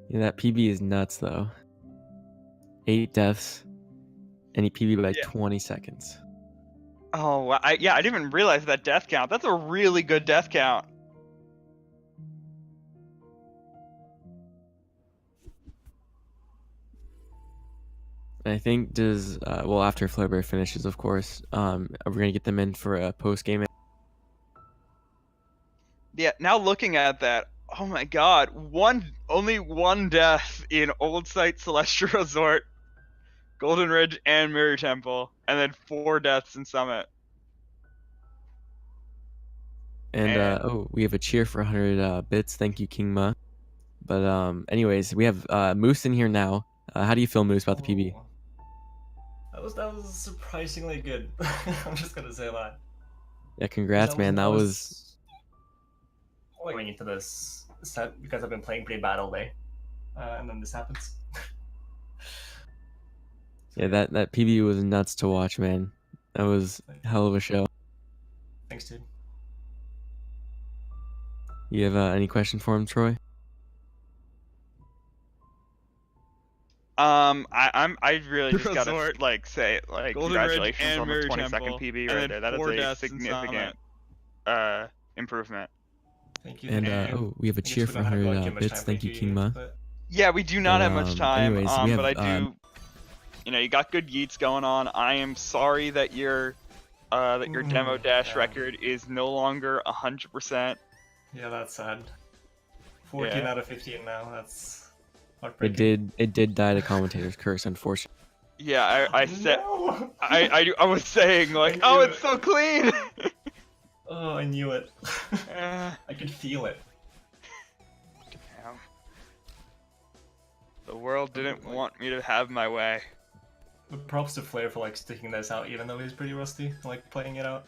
Yeah, that PB is nuts though. 8 deaths, and he PB by Yeah. 20 seconds. Oh, wow. I didn't even realize that death count. That's a really good death count. I think well, after Flarebear finishes, of course, we're gonna get them in for a post game. Yeah, now looking at that, oh my god, only one death in Old Site, Celestial Resort, Golden Ridge, and Mirror Temple, and then 4 deaths in Summit. And And we have a cheer for 100 bits. Thank you, King Ma. But anyways, we have Moose in here now. How do you feel, Moose, about the PB? Oh, that was surprisingly good. I'm just gonna say that. Yeah, congrats, man. That was going into this set because I've been playing pretty bad all day, and then this happens. yeah, that PB was nuts to watch, man. That was a hell of a show. Thanks, dude. You have any question for him, Troy? I really just gotta say Golden Ridge congratulations and on the Mirror 20-second Temple, PB and right then there. That 4 is a deaths in significant improvement. Thank you. And you. we have a cheer for 100 bits. Thank you, King Ma. Yeah, we do not have much time. anyways, we but I have, do. You got good yeets going on. I am sorry that your demo dash record is no longer 100%. Yeah, that's sad. 14 Yeah. out of 15 now. That's heartbreaking. It did die to commentator's curse, unfortunately. Yeah, I said No! I was saying like, I oh, knew it's it. so clean. Oh, I knew it. Uh, I could feel it. Damn. The world didn't want me to have my way. But props to Flare for like sticking this out, even though he's pretty rusty, like playing it out.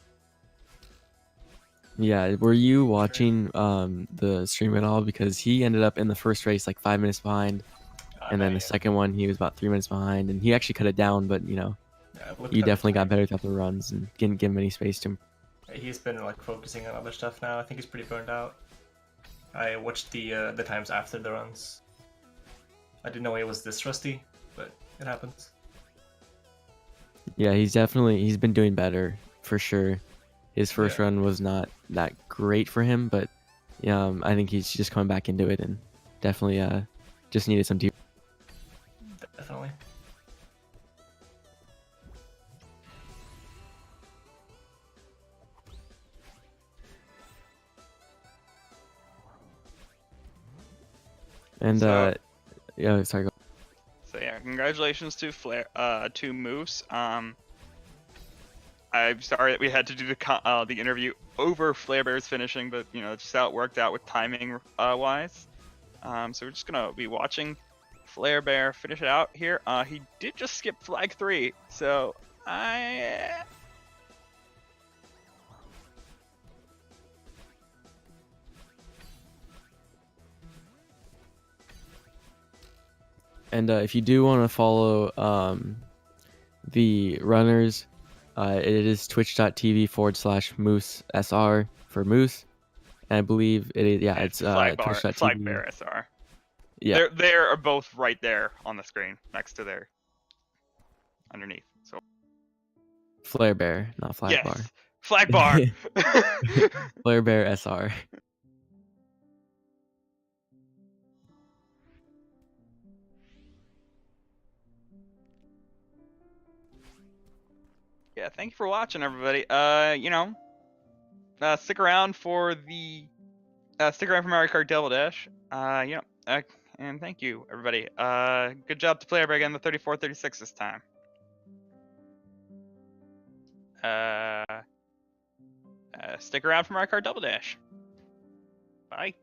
Yeah, were you watching the stream at all? Because he ended up in the first race like 5 minutes behind, and then the second one he was about 3 minutes behind, and he actually cut it down. But Yeah, you definitely got better throughout the runs and didn't give him any space to. He's been like focusing on other stuff now. I think he's pretty burned out. I watched the times after the runs. I didn't know he was this rusty, but it happens. Yeah, he's been doing better for sure. His first run was not that great for him, but I think he's just coming back into it and definitely just needed some deep. Definitely. And So- yeah, sorry. Go. So yeah, congratulations to to Moose. I'm sorry that we had to do the interview over Flarebear's finishing, but it's just how it worked out with timing wise. So we're just gonna be watching Flarebear finish it out here. He did just skip flag 3, so And if you do want to follow the runners, it is twitch.tv/MooseSR for Moose. And I believe it is, yeah, it's twitch.tv. flarebearSR. Yeah. They are both right there on the screen next to their underneath. So Flarebear, not Flag yes, Bar. flag bar. Flarebear SR. Yeah, thank you for watching, everybody. Stick around for the Mario Kart Double Dash. And thank you, everybody. Good job to Flarebear again, the 34-36 this time. Stick around for Mario Kart Double Dash. Bye.